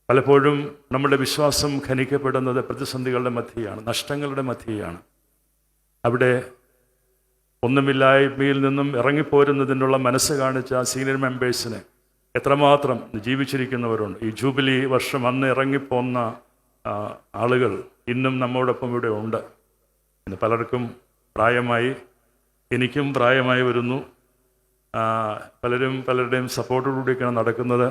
പലപ്പോഴും നമ്മുടെ വിശ്വാസം ഖനിക്കപ്പെടുന്നത് പ്രതിസന്ധികളുടെ മധ്യയാണ്, നഷ്ടങ്ങളുടെ മധ്യയാണ്. അവിടെ ഒന്നുമില്ലായ്മയിൽ നിന്നും ഇറങ്ങിപ്പോരുന്നതിനുള്ള മനസ്സ് കാണിച്ച സീനിയർ മെമ്പേഴ്സിന് എത്രമാത്രം ജീവിച്ചിരിക്കുന്നവരുണ്ട്. ഈ ജൂബിലി വർഷം അന്ന് ഇറങ്ങിപ്പോന്ന ആളുകൾ ഇന്നും നമ്മോടൊപ്പം ഇവിടെ ഉണ്ട്. ഇന്ന് പലർക്കും പ്രായമായി, എനിക്കും പ്രായമായി വരുന്നു. പലരും പലരുടെയും സപ്പോർട്ടോടുകൂടിയൊക്കെയാണ് നടക്കുന്നത്.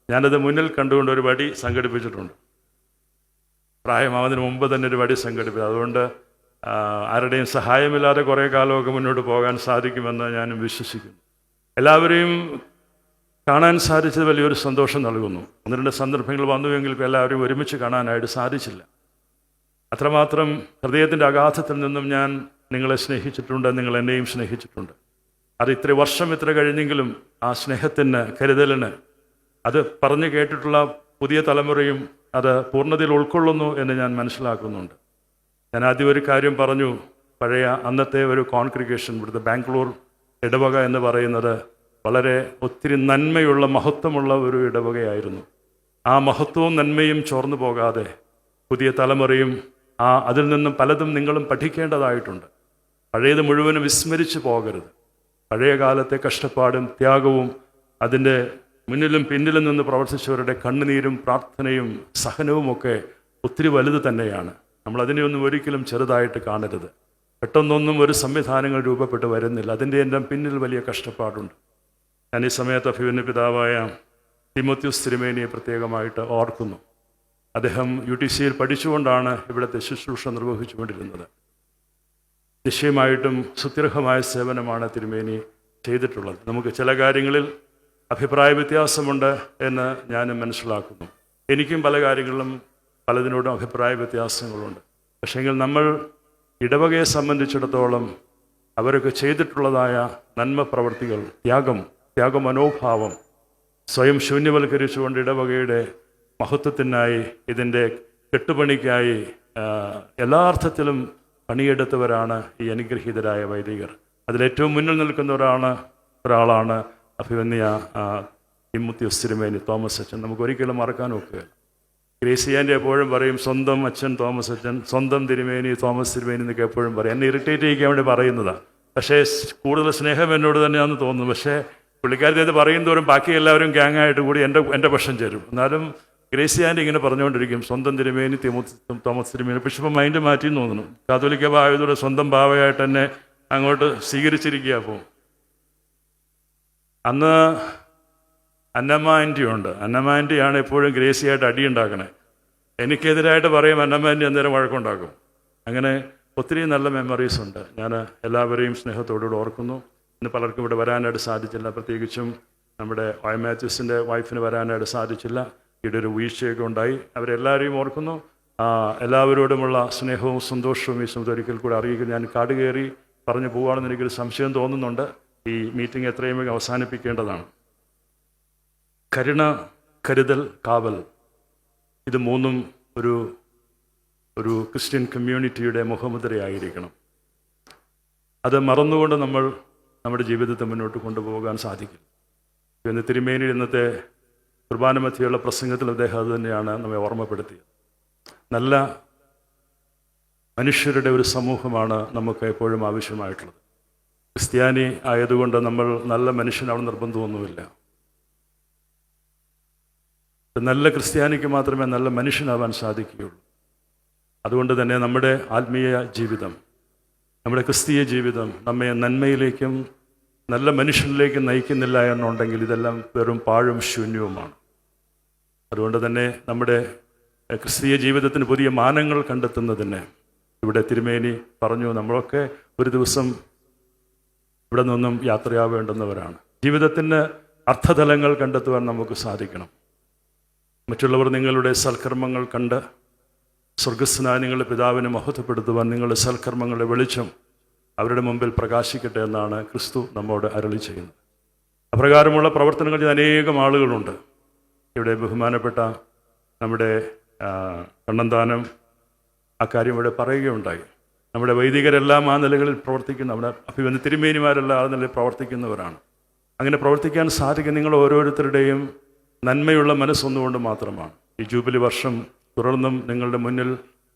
ഞാനത് മുന്നിൽ കണ്ടുകൊണ്ട് ഒരു വടി സംഘടിപ്പിച്ചിട്ടുണ്ട്. പ്രായമാവുന്നതിന് മുമ്പ് തന്നെ ഒരു വടി സംഘടിപ്പിച്ചു. അതുകൊണ്ട് ആരുടെയും സഹായമില്ലാതെ കുറേ കാലമൊക്കെ മുന്നോട്ട് പോകാൻ സാധിക്കുമെന്ന് ഞാനും വിശ്വസിക്കുന്നു. എല്ലാവരെയും കാണാൻ സാധിച്ചത് വലിയൊരു സന്തോഷം നൽകുന്നു. 1-2 സന്ദർഭങ്ങൾ വന്നുവെങ്കിൽ എല്ലാവരും ഒരുമിച്ച് കാണാനായിട്ട് സാധിച്ചില്ല. അത്രമാത്രം ഹൃദയത്തിൻ്റെ അഗാധത്തിൽ നിന്നും ഞാൻ നിങ്ങളെ സ്നേഹിച്ചിട്ടുണ്ട്, നിങ്ങൾ എന്നെയും സ്നേഹിച്ചിട്ടുണ്ട്. അത് ഇത്ര വർഷം ഇത്ര കഴിഞ്ഞെങ്കിലും ആ സ്നേഹത്തിന്, കരുതലിന്, അത് പറഞ്ഞു കേട്ടിട്ടുള്ള പുതിയ തലമുറയും അത് പൂർണ്ണതയിൽ ഉൾക്കൊള്ളുന്നു എന്ന് ഞാൻ മനസ്സിലാക്കുന്നുണ്ട്. ഞാൻ ആദ്യം ഒരു കാര്യം പറഞ്ഞു. പഴയ അന്നത്തെ ഒരു കോൺഗ്രിഗേഷൻ, ഇവിടുത്തെ ബാംഗ്ലൂർ ഇടവക എന്ന് പറയുന്നത് വളരെ ഒത്തിരി നന്മയുള്ള, മഹത്വമുള്ള ഒരു ഇടവകയായിരുന്നു. ആ മഹത്വവും നന്മയും ചോർന്നു പോകാതെ പുതിയ തലമുറയും അതിൽ നിന്നും പലതും നിങ്ങളും പഠിക്കേണ്ടതായിട്ടുണ്ട്. പഴയത് മുഴുവനും വിസ്മരിച്ചു പോകരുത്. പഴയ കാലത്തെ കഷ്ടപ്പാടും ത്യാഗവും അതിൻ്റെ മുന്നിലും പിന്നിലും നിന്ന് പ്രവർത്തിച്ചവരുടെ കണ്ണുനീരും പ്രാർത്ഥനയും സഹനവുമൊക്കെ ഒത്തിരി വലുത് തന്നെയാണ്. നമ്മൾ അതിനെയൊന്നും ഒരിക്കലും ചെറുതായിട്ട് കാണരുത്. പെട്ടെന്നൊന്നും ഒരു സംവിധാനങ്ങൾ രൂപപ്പെട്ട് വരുന്നില്ല. അതിൻ്റെ എല്ലാം പിന്നിൽ വലിയ കഷ്ടപ്പാടുണ്ട്. ഞാൻ ഈ സമയത്ത് അഭിമന്യ പിതാവായ തിമോത്തിയോസ് തിരുമേനിയെ പ്രത്യേകമായിട്ട് ഓർക്കുന്നു. അദ്ദേഹം UTCയിൽ പഠിച്ചുകൊണ്ടാണ് ഇവിടുത്തെ ശുശ്രൂഷ നിർവഹിച്ചുകൊണ്ടിരുന്നത്. നിശ്ചയമായിട്ടും സുത്യർഹമായ സേവനമാണ് തിരുമേനി ചെയ്തിട്ടുള്ളത്. നമുക്ക് ചില കാര്യങ്ങളിൽ അഭിപ്രായ വ്യത്യാസമുണ്ട് എന്ന് ഞാൻ മനസ്സിലാക്കുന്നു. എനിക്കും പല കാര്യങ്ങളിലും പലതിനോടും അഭിപ്രായ വ്യത്യാസങ്ങളുണ്ട്. പക്ഷേങ്കിൽ നമ്മൾ ഇടവകയെ സംബന്ധിച്ചിടത്തോളം അവരൊക്കെ ചെയ്തിട്ടുള്ളതായ നന്മ പ്രവർത്തികൾ, ത്യാഗമനോഭാവം, സ്വയം ശൂന്യവൽക്കരിച്ചുകൊണ്ട് ഇടവകയുടെ മഹത്വത്തിനായി, ഇതിൻ്റെ കെട്ടുപണിക്കായി എല്ലാ അർത്ഥത്തിലും പണിയെടുത്തവരാണ് ഈ അനുഗ്രഹീതരായ വൈദികർ. അതിലേറ്റവും മുന്നിൽ നിൽക്കുന്ന ഒരാളാണ് അഭിമന്യ തിമോത്തിയോസ് തിരുമേനി തോമസ് അച്ഛൻ. നമുക്കൊരിക്കലും മറക്കാൻ ഒക്കുകയില്ല. ഗ്രേസിയാൻ്റെ എപ്പോഴും പറയും സ്വന്തം അച്ഛൻ തോമസ് അച്ഛൻ, സ്വന്തം തിരുമേനി തോമസ് തിരുമേനി എന്നൊക്കെ എപ്പോഴും പറയും. എന്നെ ഇറിറ്റേറ്റ് ചെയ്യിക്കാൻ വേണ്ടി പറയുന്നതാണ്. പക്ഷേ കൂടുതൽ സ്നേഹം എന്നോട് തന്നെയാണെന്ന് തോന്നുന്നു. പക്ഷേ പുള്ളിക്കാരത്തെ ഇത് പറയും തോറും ബാക്കി എല്ലാവരും ഗ്യാങ്ങായിട്ട് കൂടി എൻ്റെ പക്ഷം ചേരും. എന്നാലും ഗ്രേസിയാൻ്റെ ഇങ്ങനെ പറഞ്ഞുകൊണ്ടിരിക്കും സ്വന്തം തിരുമേനി തോമസ് തിരുമേനി. പക്ഷെ ഇപ്പം മൈൻഡ് മാറ്റിയെന്ന് തോന്നുന്നു. കാത്തോലിക്ക ഭാവത്തോടെ സ്വന്തം ഭാവയായിട്ട് തന്നെ അങ്ങോട്ട് സ്വീകരിച്ചിരിക്കുക. അപ്പോൾ അന്ന് അന്നമ്മ ആൻറ്റി ഉണ്ട്. അന്നമ്മ ആൻറ്റിയാണ് എപ്പോഴും ഗ്രേസിയായിട്ട് അടിയുണ്ടാക്കണേ. എനിക്കെതിരായിട്ട് പറയും, അന്നമ്മ ആൻറ്റി അന്നേരം വഴക്കുണ്ടാക്കും. അങ്ങനെ ഒത്തിരി നല്ല മെമ്മറീസ് ഉണ്ട്. ഞാൻ എല്ലാവരെയും സ്നേഹത്തോടുകൂടി ഓർക്കുന്നു. ഇന്ന് പലർക്കും ഇവിടെ വരാനായിട്ട് സാധിച്ചില്ല. പ്രത്യേകിച്ചും നമ്മുടെ മാത്യൂസിൻ്റെ വൈഫിന് വരാനായിട്ട് സാധിച്ചില്ല. ഇവിടെ ഒരു വീഴ്ചയൊക്കെ ഉണ്ടായി. അവരെല്ലാവരെയും ഓർക്കുന്നു. എല്ലാവരോടുമുള്ള സ്നേഹവും സന്തോഷവും ഈ സമയത്ത് ഒരിക്കൽ കൂടെ അറിയിക്കുന്നു. ഞാൻ കാട് കയറി പറഞ്ഞു പോവുകയാണെന്ന് എനിക്കൊരു സംശയം തോന്നുന്നുണ്ട്. ഈ മീറ്റിംഗ് എത്രയും വേഗം അവസാനിപ്പിക്കേണ്ടതാണ്. കരുണ, കരുതൽ, കാവൽ, ഇത് മൂന്നും ഒരു ക്രിസ്ത്യൻ കമ്മ്യൂണിറ്റിയുടെ മുഖമുദ്രയായിരിക്കണം. അത് മറന്നുകൊണ്ട് നമ്മൾ നമ്മുടെ ജീവിതത്തെ മുന്നോട്ട് കൊണ്ടുപോകാൻ സാധിക്കും. ഇന്ന് തിരുമേനി ഇന്നത്തെ കുർബാന മധ്യയുള്ള പ്രസംഗത്തിൽ അദ്ദേഹം അത് തന്നെയാണ് നമ്മെ ഓർമ്മപ്പെടുത്തിയത്. നല്ല മനുഷ്യരുടെ ഒരു സമൂഹമാണ് നമുക്ക് എപ്പോഴും ആവശ്യമായിട്ടുള്ളത്. ക്രിസ്ത്യാനി ആയതുകൊണ്ട് നമ്മൾ നല്ല മനുഷ്യനാവണം നിർബന്ധമൊന്നുമില്ല. നല്ല ക്രിസ്ത്യാനിക്ക് മാത്രമേ നല്ല മനുഷ്യനാവാൻ സാധിക്കുകയുള്ളൂ. അതുകൊണ്ട് തന്നെ നമ്മുടെ ആത്മീയ ജീവിതം, നമ്മുടെ ക്രിസ്തീയ ജീവിതം നമ്മെ നന്മയിലേക്കും നല്ല മനുഷ്യനിലേക്കും നയിക്കുന്നില്ല എന്നുണ്ടെങ്കിൽ ഇതെല്ലാം വെറും പാഴും ശൂന്യവുമാണ്. അതുകൊണ്ട് തന്നെ നമ്മുടെ ക്രിസ്തീയ ജീവിതത്തിന് പുതിയ മാനങ്ങൾ കണ്ടെത്തുന്നതിന് ഇവിടെ തിരുമേനി പറഞ്ഞു, നമ്മളൊക്കെ ഒരു ദിവസം ഇവിടെ നിന്നും യാത്രയാവേണ്ടുന്നവരാണ്. ജീവിതത്തിന് അർത്ഥതലങ്ങൾ കണ്ടെത്തുവാൻ നമുക്ക് സാധിക്കണം. മറ്റുള്ളവർ നിങ്ങളുടെ സൽക്കർമ്മങ്ങൾ കണ്ട് സ്വർഗസ്നായ നിങ്ങളുടെ പിതാവിനെ മഹത്വപ്പെടുത്തുവാൻ നിങ്ങളുടെ സൽക്കർമ്മങ്ങളുടെ വെളിച്ചം അവരുടെ മുമ്പിൽ പ്രകാശിക്കട്ടെ എന്നാണ് ക്രിസ്തു നമ്മോട് അരുളി ചെയ്യുന്നത്. അപ്രകാരമുള്ള പ്രവർത്തനങ്ങൾ ചെയ്ത അനേകം ആളുകളുണ്ട്. ഇവിടെ ബഹുമാനപ്പെട്ട നമ്മുടെ കണ്ണന്താനം ആ കാര്യം ഇവിടെ പറയുകയുണ്ടായി. നമ്മുടെ വൈദികരെല്ലാം ആ നിലകളിൽ പ്രവർത്തിക്കുന്ന, നമ്മുടെ അഭിവന്ദ തിരുമേനിമാരെല്ലാം ആ നിലയിൽ പ്രവർത്തിക്കുന്നവരാണ്. അങ്ങനെ പ്രവർത്തിക്കാൻ സാധിക്കും നിങ്ങൾ ഓരോരുത്തരുടെയും നന്മയുള്ള മനസ്സൊന്നുകൊണ്ട് മാത്രമാണ്. ഈ ജൂബിലി വർഷം തുടർന്നും നിങ്ങളുടെ മുന്നിൽ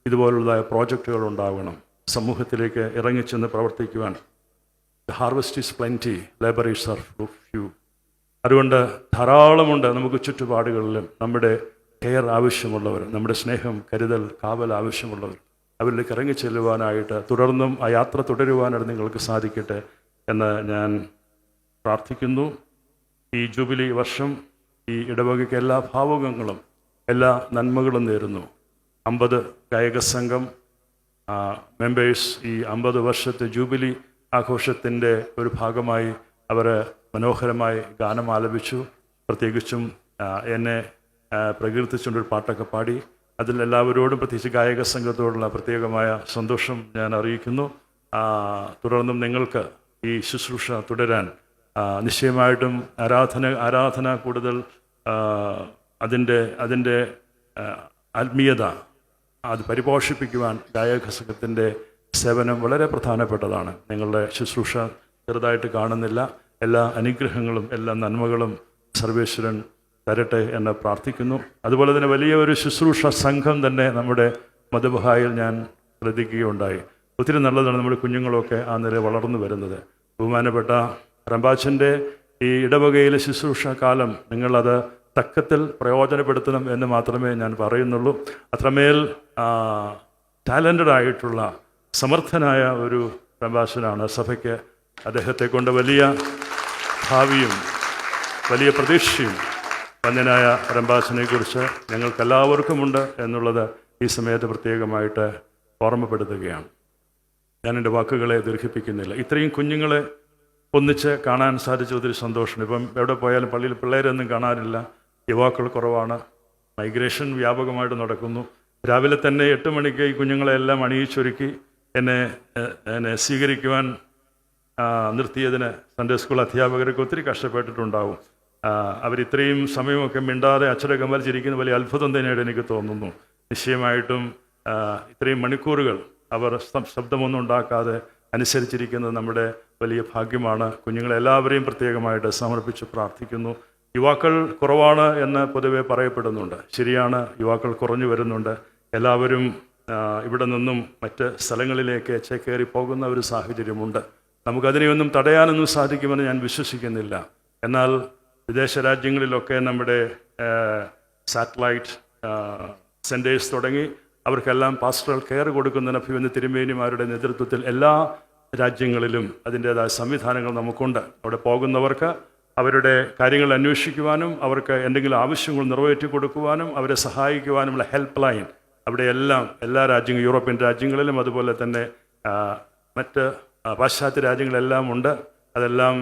ഇതുപോലുള്ളതായ പ്രോജക്റ്റുകൾ ഉണ്ടാവണം. സമൂഹത്തിലേക്ക് ഇറങ്ങിച്ചെന്ന് പ്രവർത്തിക്കുവാൻ. The harvest is plenty, labour is are few. അതുകൊണ്ട് ധാരാളമുണ്ട് നമുക്ക് ചുറ്റുപാടുകളിലും നമ്മുടെ കെയർ ആവശ്യമുള്ളവർ, നമ്മുടെ സ്നേഹം, കരുതൽ, കാവൽ ആവശ്യമുള്ളവർ. അവരിലേക്ക് ഇറങ്ങിച്ചെല്ലുവാനായിട്ട് തുടർന്നും ആ യാത്ര തുടരുവാനായിട്ട് നിങ്ങൾക്ക് സാധിക്കട്ടെ എന്ന് ഞാൻ പ്രാർത്ഥിക്കുന്നു. ഈ ജൂബിലി വർഷം ഈ ഇടവകയ്ക്ക് എല്ലാ ഭാവുകങ്ങളും എല്ലാ നന്മകളും നേരുന്നു. 50 ഗായക സംഘം മെമ്പേഴ്സ് ഈ 50 വർഷത്തെ ജൂബിലി ആഘോഷത്തിൻ്റെ ഒരു ഭാഗമായി അവർ മനോഹരമായി ഗാനം ആലപിച്ചു. പ്രത്യേകിച്ചും എന്നെ പ്രകീർത്തിച്ചുകൊണ്ടൊരു പാട്ടൊക്കെ പാടി. അതിൽ എല്ലാവരോടും പ്രത്യേകിച്ച് ഗായക സംഘത്തോടുള്ള പ്രത്യേകമായ സന്തോഷം ഞാൻ അറിയിക്കുന്നു. തുടർന്നും നിങ്ങൾക്ക് ഈ ശുശ്രൂഷ തുടരാൻ നിശ്ചയമായിട്ടും ആരാധന കൂടുതൽ അതിൻ്റെ ആത്മീയത അത് പരിപോഷിപ്പിക്കുവാൻ ഗായക സംഘത്തിൻ്റെ സേവനം വളരെ പ്രധാനപ്പെട്ടതാണ്. നിങ്ങളുടെ ശുശ്രൂഷ ചെറുതായിട്ട് കാണുന്നില്ല. എല്ലാ അനുഗ്രഹങ്ങളും എല്ലാ നന്മകളും സർവേശ്വരൻ തരട്ടെ എന്ന് പ്രാർത്ഥിക്കുന്നു. അതുപോലെ തന്നെ വലിയ ഒരു ശുശ്രൂഷ സംഘം തന്നെ നമ്മുടെ മധുബഹായിൽ ഞാൻ ശ്രദ്ധിക്കുകയുണ്ടായി. ഒത്തിരി നല്ലതാണ് നമ്മുടെ കുഞ്ഞുങ്ങളൊക്കെ ആ നില വളർന്നു വരുന്നത്. ബഹുമാനപ്പെട്ട റംബാച്ചൻ്റെ ഈ ഇടവകയിലെ ശുശ്രൂഷ കാലം നിങ്ങളത് തക്കത്തിൽ പ്രയോജനപ്പെടുത്തണം എന്ന് മാത്രമേ ഞാൻ പറയുന്നുള്ളൂ. അത്രമേൽ ടാലൻറ്റഡ് ആയിട്ടുള്ള സമർത്ഥനായ ഒരു റംബാച്ചനാണ് സഭയ്ക്ക്. അദ്ദേഹത്തെ കൊണ്ട് വലിയ ഭാവിയും വലിയ പ്രതീക്ഷയും വന്യനായ റംബാച്ചനെക്കുറിച്ച് ഞങ്ങൾക്കെല്ലാവർക്കുമുണ്ട് എന്നുള്ളത് ഈ സമയത്ത് പ്രത്യേകമായിട്ട് ഓർമ്മപ്പെടുത്തുകയാണ്. ഞാൻ എൻ്റെ വാക്കുകളെ ദീർഘിപ്പിക്കുന്നില്ല. ഇത്രയും കുഞ്ഞുങ്ങളെ ഒന്നിച്ച് കാണാൻ സാധിച്ച ഒത്തിരി സന്തോഷമുണ്ട്. ഇപ്പം എവിടെ പോയാലും പള്ളിയിൽ പിള്ളേരൊന്നും കാണാനില്ല, യുവാക്കൾ കുറവാണ്. മൈഗ്രേഷൻ വ്യാപകമായിട്ട് നടക്കുന്നു. രാവിലെ തന്നെ 8 മണിക്ക് ഈ കുഞ്ഞുങ്ങളെല്ലാം അണിയിച്ചൊരുക്കി എന്നെ സ്വീകരിക്കുവാൻ നിർത്തിയതിന് സൺഡേ സ്കൂൾ അധ്യാപകരൊക്കെ ഒത്തിരി കഷ്ടപ്പെട്ടിട്ടുണ്ടാവും. അവരിത്രയും സമയമൊക്കെ മിണ്ടാതെ അച്ചടക്കം വലിച്ചിരിക്കുന്ന വലിയ അത്ഭുതം തന്നെയായിട്ട് എനിക്ക് തോന്നുന്നു. നിശ്ചയമായിട്ടും ഇത്രയും മണിക്കൂറുകൾ അവർ ശബ്ദമൊന്നും ഉണ്ടാക്കാതെ അനുസരിച്ചിരിക്കുന്നത് നമ്മുടെ വലിയ ഭാഗ്യമാണ്. കുഞ്ഞുങ്ങളെല്ലാവരെയും പ്രത്യേകമായിട്ട് സമർപ്പിച്ച് പ്രാർത്ഥിക്കുന്നു. യുവാക്കൾ കുറവാണ് എന്ന് പൊതുവെ പറയപ്പെടുന്നുണ്ട്. ശരിയാണ്, യുവാക്കൾ കുറഞ്ഞു വരുന്നുണ്ട്. എല്ലാവരും ഇവിടെ നിന്നും മറ്റ് സ്ഥലങ്ങളിലേക്ക് ചേക്കേറി പോകുന്ന ഒരു സാഹചര്യമുണ്ട്. നമുക്കതിനെയൊന്നും തടയാനൊന്നും സാധിക്കുമെന്ന് ഞാൻ വിശ്വസിക്കുന്നില്ല. എന്നാൽ വിദേശ രാജ്യങ്ങളിലൊക്കെ നമ്മുടെ സാറ്റലൈറ്റ് സെൻറ്റേഴ്സ് തുടങ്ങി അവർക്കെല്ലാം പാസ്റ്ററൽ കെയർ കൊടുക്കുന്നതിന് അഭിവന്ദ തിരുമേനിമാരുടെ നേതൃത്വത്തിൽ എല്ലാ രാജ്യങ്ങളിലും അതിൻ്റേതായ സംവിധാനങ്ങൾ നമുക്കുണ്ട്. അവിടെ പോകുന്നവർക്ക് അവരുടെ കാര്യങ്ങൾ അന്വേഷിക്കുവാനും അവർക്ക് എന്തെങ്കിലും ആവശ്യങ്ങൾ നിറവേറ്റി കൊടുക്കുവാനും അവരെ സഹായിക്കുവാനുമുള്ള ഹെൽപ്പ് ലൈൻ അവിടെയെല്ലാം എല്ലാ രാജ്യങ്ങളും, യൂറോപ്യൻ രാജ്യങ്ങളിലും അതുപോലെ തന്നെ മറ്റ് പാശ്ചാത്യ രാജ്യങ്ങളെല്ലാം ഉണ്ട്. അതെല്ലാം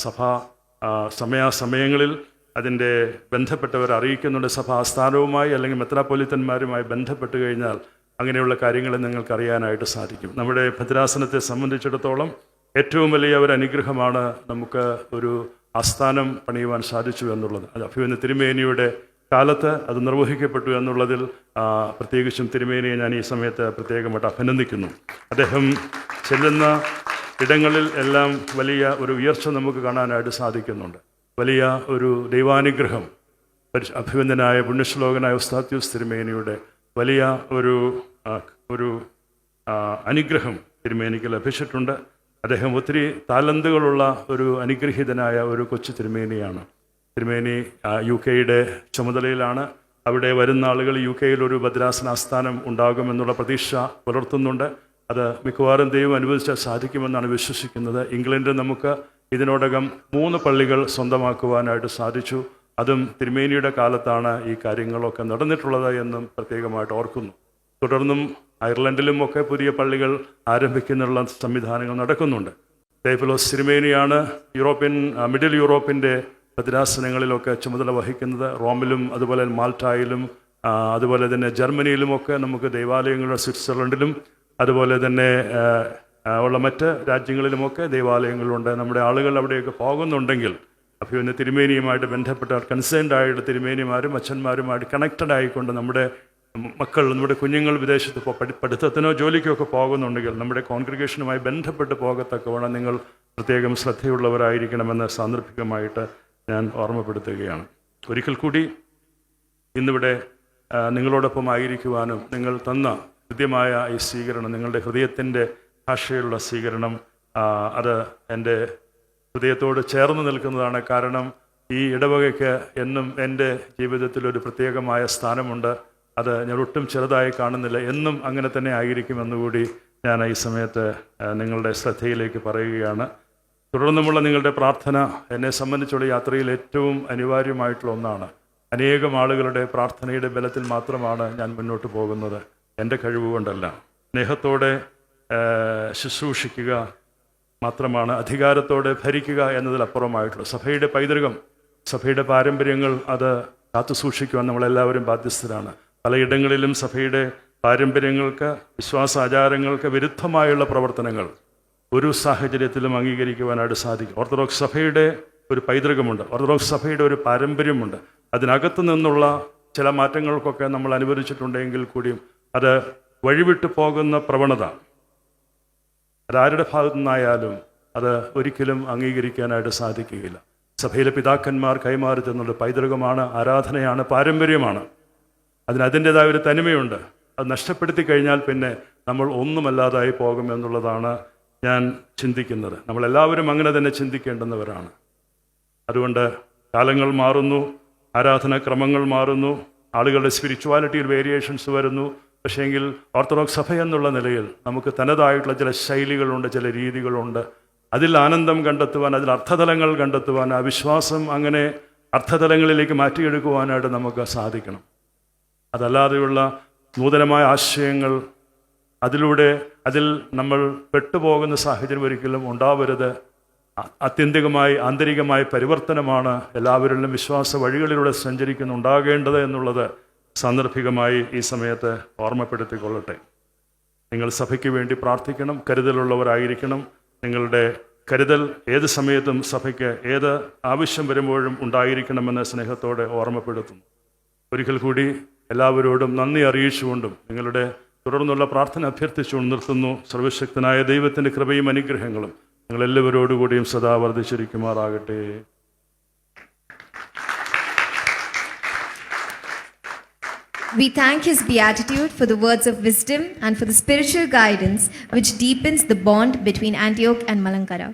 സഭാ സമയാസമയങ്ങളിൽ അതിൻ്റെ ബന്ധപ്പെട്ടവർ അറിയിക്കുന്നുണ്ട്. സഭാസ്ഥാനവുമായി അല്ലെങ്കിൽ മെത്രാപ്പൊലീത്തന്മാരുമായി ബന്ധപ്പെട്ട് കഴിഞ്ഞാൽ അങ്ങനെയുള്ള കാര്യങ്ങൾ നിങ്ങൾക്ക് അറിയാനായിട്ട് സാധിക്കും. നമ്മുടെ ഭദ്രാസനത്തെ സംബന്ധിച്ചിടത്തോളം ഏറ്റവും വലിയ ഒരു അനുഗ്രഹമാണ് നമുക്ക് ഒരു ആസ്ഥാനം പണിയുവാൻ സാധിച്ചു എന്നുള്ളത്. അത് അഭിമന്യ തിരുമേനിയുടെ കാലത്ത് അത് നിർവഹിക്കപ്പെട്ടു എന്നുള്ളതിൽ പ്രത്യേകിച്ചും തിരുമേനിയെ ഞാൻ ഈ സമയത്ത് പ്രത്യേകമായിട്ട് അഭിനന്ദിക്കുന്നു. അദ്ദേഹം ചെല്ലുന്ന ഇടങ്ങളിൽ എല്ലാം വലിയ ഒരു ഉയർച്ച നമുക്ക് കാണാനായിട്ട് സാധിക്കുന്നുണ്ട്. വലിയ ഒരു ദൈവാനുഗ്രഹം അഭിവന്ദനായ പുണ്യശ്ലോകനായ ഉസ്താദ്യൂസ് തിരുമേനിയുടെ വലിയ ഒരു അനുഗ്രഹം തിരുമേനിക്ക് ലഭിച്ചിട്ടുണ്ട്. അദ്ദേഹം ഒത്തിരി താലന്തുകളുള്ള ഒരു അനുഗ്രഹീതനായ ഒരു കൊച്ചു തിരുമേനിയാണ്. തിരുമേനി UK-യുടെ ചുമതലയിലാണ്. അവിടെ വരുന്ന ആളുകൾ UK-യിൽ ഒരു ഭദ്രാസനാസ്ഥാനം ഉണ്ടാകുമെന്നുള്ള പ്രതീക്ഷ പുലർത്തുന്നുണ്ട്. അത് മിക്കവാറും ദൈവം അനുവദിച്ചാൽ സാധിക്കുമെന്നാണ് വിശ്വസിക്കുന്നത്. ഇംഗ്ലണ്ടിൽ നമുക്ക് ഇതിനോടകം 3 പള്ളികൾ സ്വന്തമാക്കുവാനായിട്ട് സാധിച്ചു. അതും തിരുമേനിയുടെ കാലത്താണ് ഈ കാര്യങ്ങളൊക്കെ നടന്നിട്ടുള്ളത് എന്നും പ്രത്യേകമായിട്ട് ഓർക്കുന്നു. തുടർന്നും അയർലൻഡിലും ഒക്കെ പുതിയ പള്ളികൾ ആരംഭിക്കുന്നുള്ള സംവിധാനങ്ങൾ നടക്കുന്നുണ്ട്. തേഫിലോസ് തിരുമേനിയാണ് മിഡിൽ യൂറോപ്പിൻ്റെ ഭദ്രാസനങ്ങളിലൊക്കെ ചുമതല വഹിക്കുന്നത്. റോമിലും അതുപോലെ മാൾട്ടായിലും അതുപോലെ തന്നെ ജർമ്മനിയിലുമൊക്കെ നമുക്ക് ദേവാലയങ്ങളുടെ സ്വിറ്റ്സർലൻഡിലും അതുപോലെ തന്നെ ഉള്ള മറ്റ് രാജ്യങ്ങളിലുമൊക്കെ ദേവാലയങ്ങളുണ്ട്. നമ്മുടെ ആളുകൾ അവിടെയൊക്കെ പോകുന്നുണ്ടെങ്കിൽ അഭിമന്യ തിരുമേനിയുമായിട്ട് ബന്ധപ്പെട്ട കൺസേൺഡ് ആയിട്ട് തിരുമേനിമാരും അച്ഛന്മാരുമായിട്ട് കണക്റ്റഡ് ആയിക്കൊണ്ട് നമ്മുടെ നമ്മുടെ കുഞ്ഞുങ്ങൾ വിദേശത്ത് പഠിത്തത്തിനോ ജോലിക്കോ ഒക്കെ പോകുന്നുണ്ടെങ്കിൽ നമ്മുടെ കോൺഗ്രിഗേഷനുമായി ബന്ധപ്പെട്ട് പോകത്തക്കവണ്ണം നിങ്ങൾ പ്രത്യേകം ശ്രദ്ധയുള്ളവരായിരിക്കണമെന്ന് സാന്ദർഭികമായിട്ട് ഞാൻ ഓർമ്മപ്പെടുത്തുകയാണ്. ഒരിക്കൽ കൂടി ഇന്നിവിടെ നിങ്ങളോടൊപ്പം ആയിരിക്കുവാനും നിങ്ങൾ തന്ന ഹൃദ്യമായ ഈ സ്വീകരണം, നിങ്ങളുടെ ഹൃദയത്തിൻ്റെ ഭാഷയിലുള്ള സ്വീകരണം, അത് എൻ്റെ ഹൃദയത്തോട് ചേർന്ന് നിൽക്കുന്നതാണ്. കാരണം ഈ ഇടവകയ്ക്ക് എന്നും എൻ്റെ ജീവിതത്തിലൊരു പ്രത്യേകമായ സ്ഥാനമുണ്ട്. അത് ഞാൻ ഒട്ടും ചെറുതായി കാണുന്നില്ല. എന്നും അങ്ങനെ തന്നെ ആയിരിക്കുമെന്നുകൂടി ഞാൻ ഈ സമയത്ത് നിങ്ങളുടെ ശ്രദ്ധയിലേക്ക് പറയുകയാണ്. തുടർന്നുമുള്ള നിങ്ങളുടെ പ്രാർത്ഥന എന്നെ സംബന്ധിച്ചുള്ള യാത്രയിൽ ഏറ്റവും അനിവാര്യമായിട്ടുള്ള ഒന്നാണ്. അനേകം ആളുകളുടെ പ്രാർത്ഥനയുടെ ബലത്തിൽ മാത്രമാണ് ഞാൻ മുന്നോട്ട് പോകുന്നത്. എൻ്റെ കഴിവുകൊണ്ടല്ല. സ്നേഹത്തോടെ ശുശ്രൂഷിക്കുക മാത്രമാണ്, അധികാരത്തോടെ ഭരിക്കുക എന്നതിലപ്പുറമായിട്ടുള്ള സഭയുടെ പൈതൃകം, സഭയുടെ പാരമ്പര്യങ്ങൾ അത് കാത്തു സൂക്ഷിക്കുവാൻ നമ്മളെല്ലാവരും ബാധ്യസ്ഥരാണ്. പലയിടങ്ങളിലും സഭയുടെ പാരമ്പര്യങ്ങൾക്ക്, വിശ്വാസാചാരങ്ങൾക്ക് വിരുദ്ധമായുള്ള പ്രവർത്തനങ്ങൾ ഒരു സാഹചര്യത്തിലും അംഗീകരിക്കുവാനായിട്ട് സാധിക്കും. ഓർത്തഡോക്സ് സഭയുടെ ഒരു പൈതൃകമുണ്ട്, ഓർത്തഡോക്സ് സഭയുടെ ഒരു പാരമ്പര്യമുണ്ട്. അതിനകത്തു നിന്നുള്ള ചില മാറ്റങ്ങൾക്കൊക്കെ നമ്മൾ അനുവദിച്ചിട്ടുണ്ടെങ്കിൽ കൂടിയും അത് വഴിവിട്ടു പോകുന്ന പ്രവണത അതാരുടെ ഭാഗത്തു നിന്നായാലും അത് ഒരിക്കലും അംഗീകരിക്കാനായിട്ട് സാധിക്കുകയില്ല. സഭയിലെ പിതാക്കന്മാർ കൈമാറി തന്നുള്ള പൈതൃകമാണ്, ആരാധനയാണ്, പാരമ്പര്യമാണ്. അതിൻ്റേതായ ഒരു തനിമയുണ്ട്. അത് നഷ്ടപ്പെടുത്തി കഴിഞ്ഞാൽ പിന്നെ നമ്മൾ ഒന്നുമല്ലാതായി പോകുമെന്നുള്ളതാണ് ഞാൻ ചിന്തിക്കുന്നത്. നമ്മളെല്ലാവരും അങ്ങനെ തന്നെ ചിന്തിക്കേണ്ടുന്നവരാണ്. അതുകൊണ്ട് കാലങ്ങൾ മാറുന്നു, ആരാധനാക്രമങ്ങൾ മാറുന്നു, ആളുകളുടെ സ്പിരിച്വാലിറ്റിയിൽ വേരിയേഷൻസ് വരുന്നു. പക്ഷേങ്കിൽ ഓർത്തഡോക്സ് സഭ എന്നുള്ള നിലയിൽ നമുക്ക് തനതായിട്ടുള്ള ചില ശൈലികളുണ്ട്, ചില രീതികളുണ്ട്. അതിൽ ആനന്ദം കണ്ടെത്തുവാൻ, അതിൽ അർത്ഥതലങ്ങൾ കണ്ടെത്തുവാൻ, ആ വിശ്വാസം അങ്ങനെ അർത്ഥതലങ്ങളിലേക്ക് മാറ്റിയെടുക്കുവാനായിട്ട് നമുക്ക് സാധിക്കണം. അതല്ലാതെയുള്ള നൂതനമായ ആശയങ്ങൾ അതിൽ നമ്മൾ പെട്ടുപോകുന്ന സാഹചര്യം ഒരിക്കലും ഉണ്ടാവരുത്. ആത്യന്തികമായി ആന്തരികമായ പരിവർത്തനമാണ് എല്ലാവരിലും വിശ്വാസ വഴികളിലൂടെ ഉണ്ടാകേണ്ടത് എന്നുള്ളത് സാന്ദർഭികമായി ഈ സമയത്ത് ഓർമ്മപ്പെടുത്തിക്കൊള്ളട്ടെ. നിങ്ങൾ സഭയ്ക്ക് വേണ്ടി പ്രാർത്ഥിക്കണം, കരുതലുള്ളവരായിരിക്കണം. നിങ്ങളുടെ കരുതൽ ഏത് സമയത്തും സഭയ്ക്ക് ഏത് ആവശ്യം വരുമ്പോഴും ഉണ്ടായിരിക്കണമെന്ന് സ്നേഹത്തോടെ ഓർമ്മപ്പെടുത്തുന്നു. ഒരിക്കൽ കൂടി എല്ലാവരോടും നന്ദി അറിയിച്ചുകൊണ്ടും നിങ്ങളുടെ തുടർന്നുള്ള പ്രാർത്ഥന അഭ്യർത്ഥിച്ചുകൊണ്ട് നിർത്തുന്നു. സർവശക്തനായ ദൈവത്തിൻ്റെ കൃപയും അനുഗ്രഹങ്ങളും നിങ്ങളെല്ലാവരോടുകൂടിയും സദാ വർദ്ധിച്ചിരിക്കുമാറാകട്ടെ. We thank His Beatitude for the words of wisdom and for the spiritual guidance which deepens the bond between Antioch and Malankara.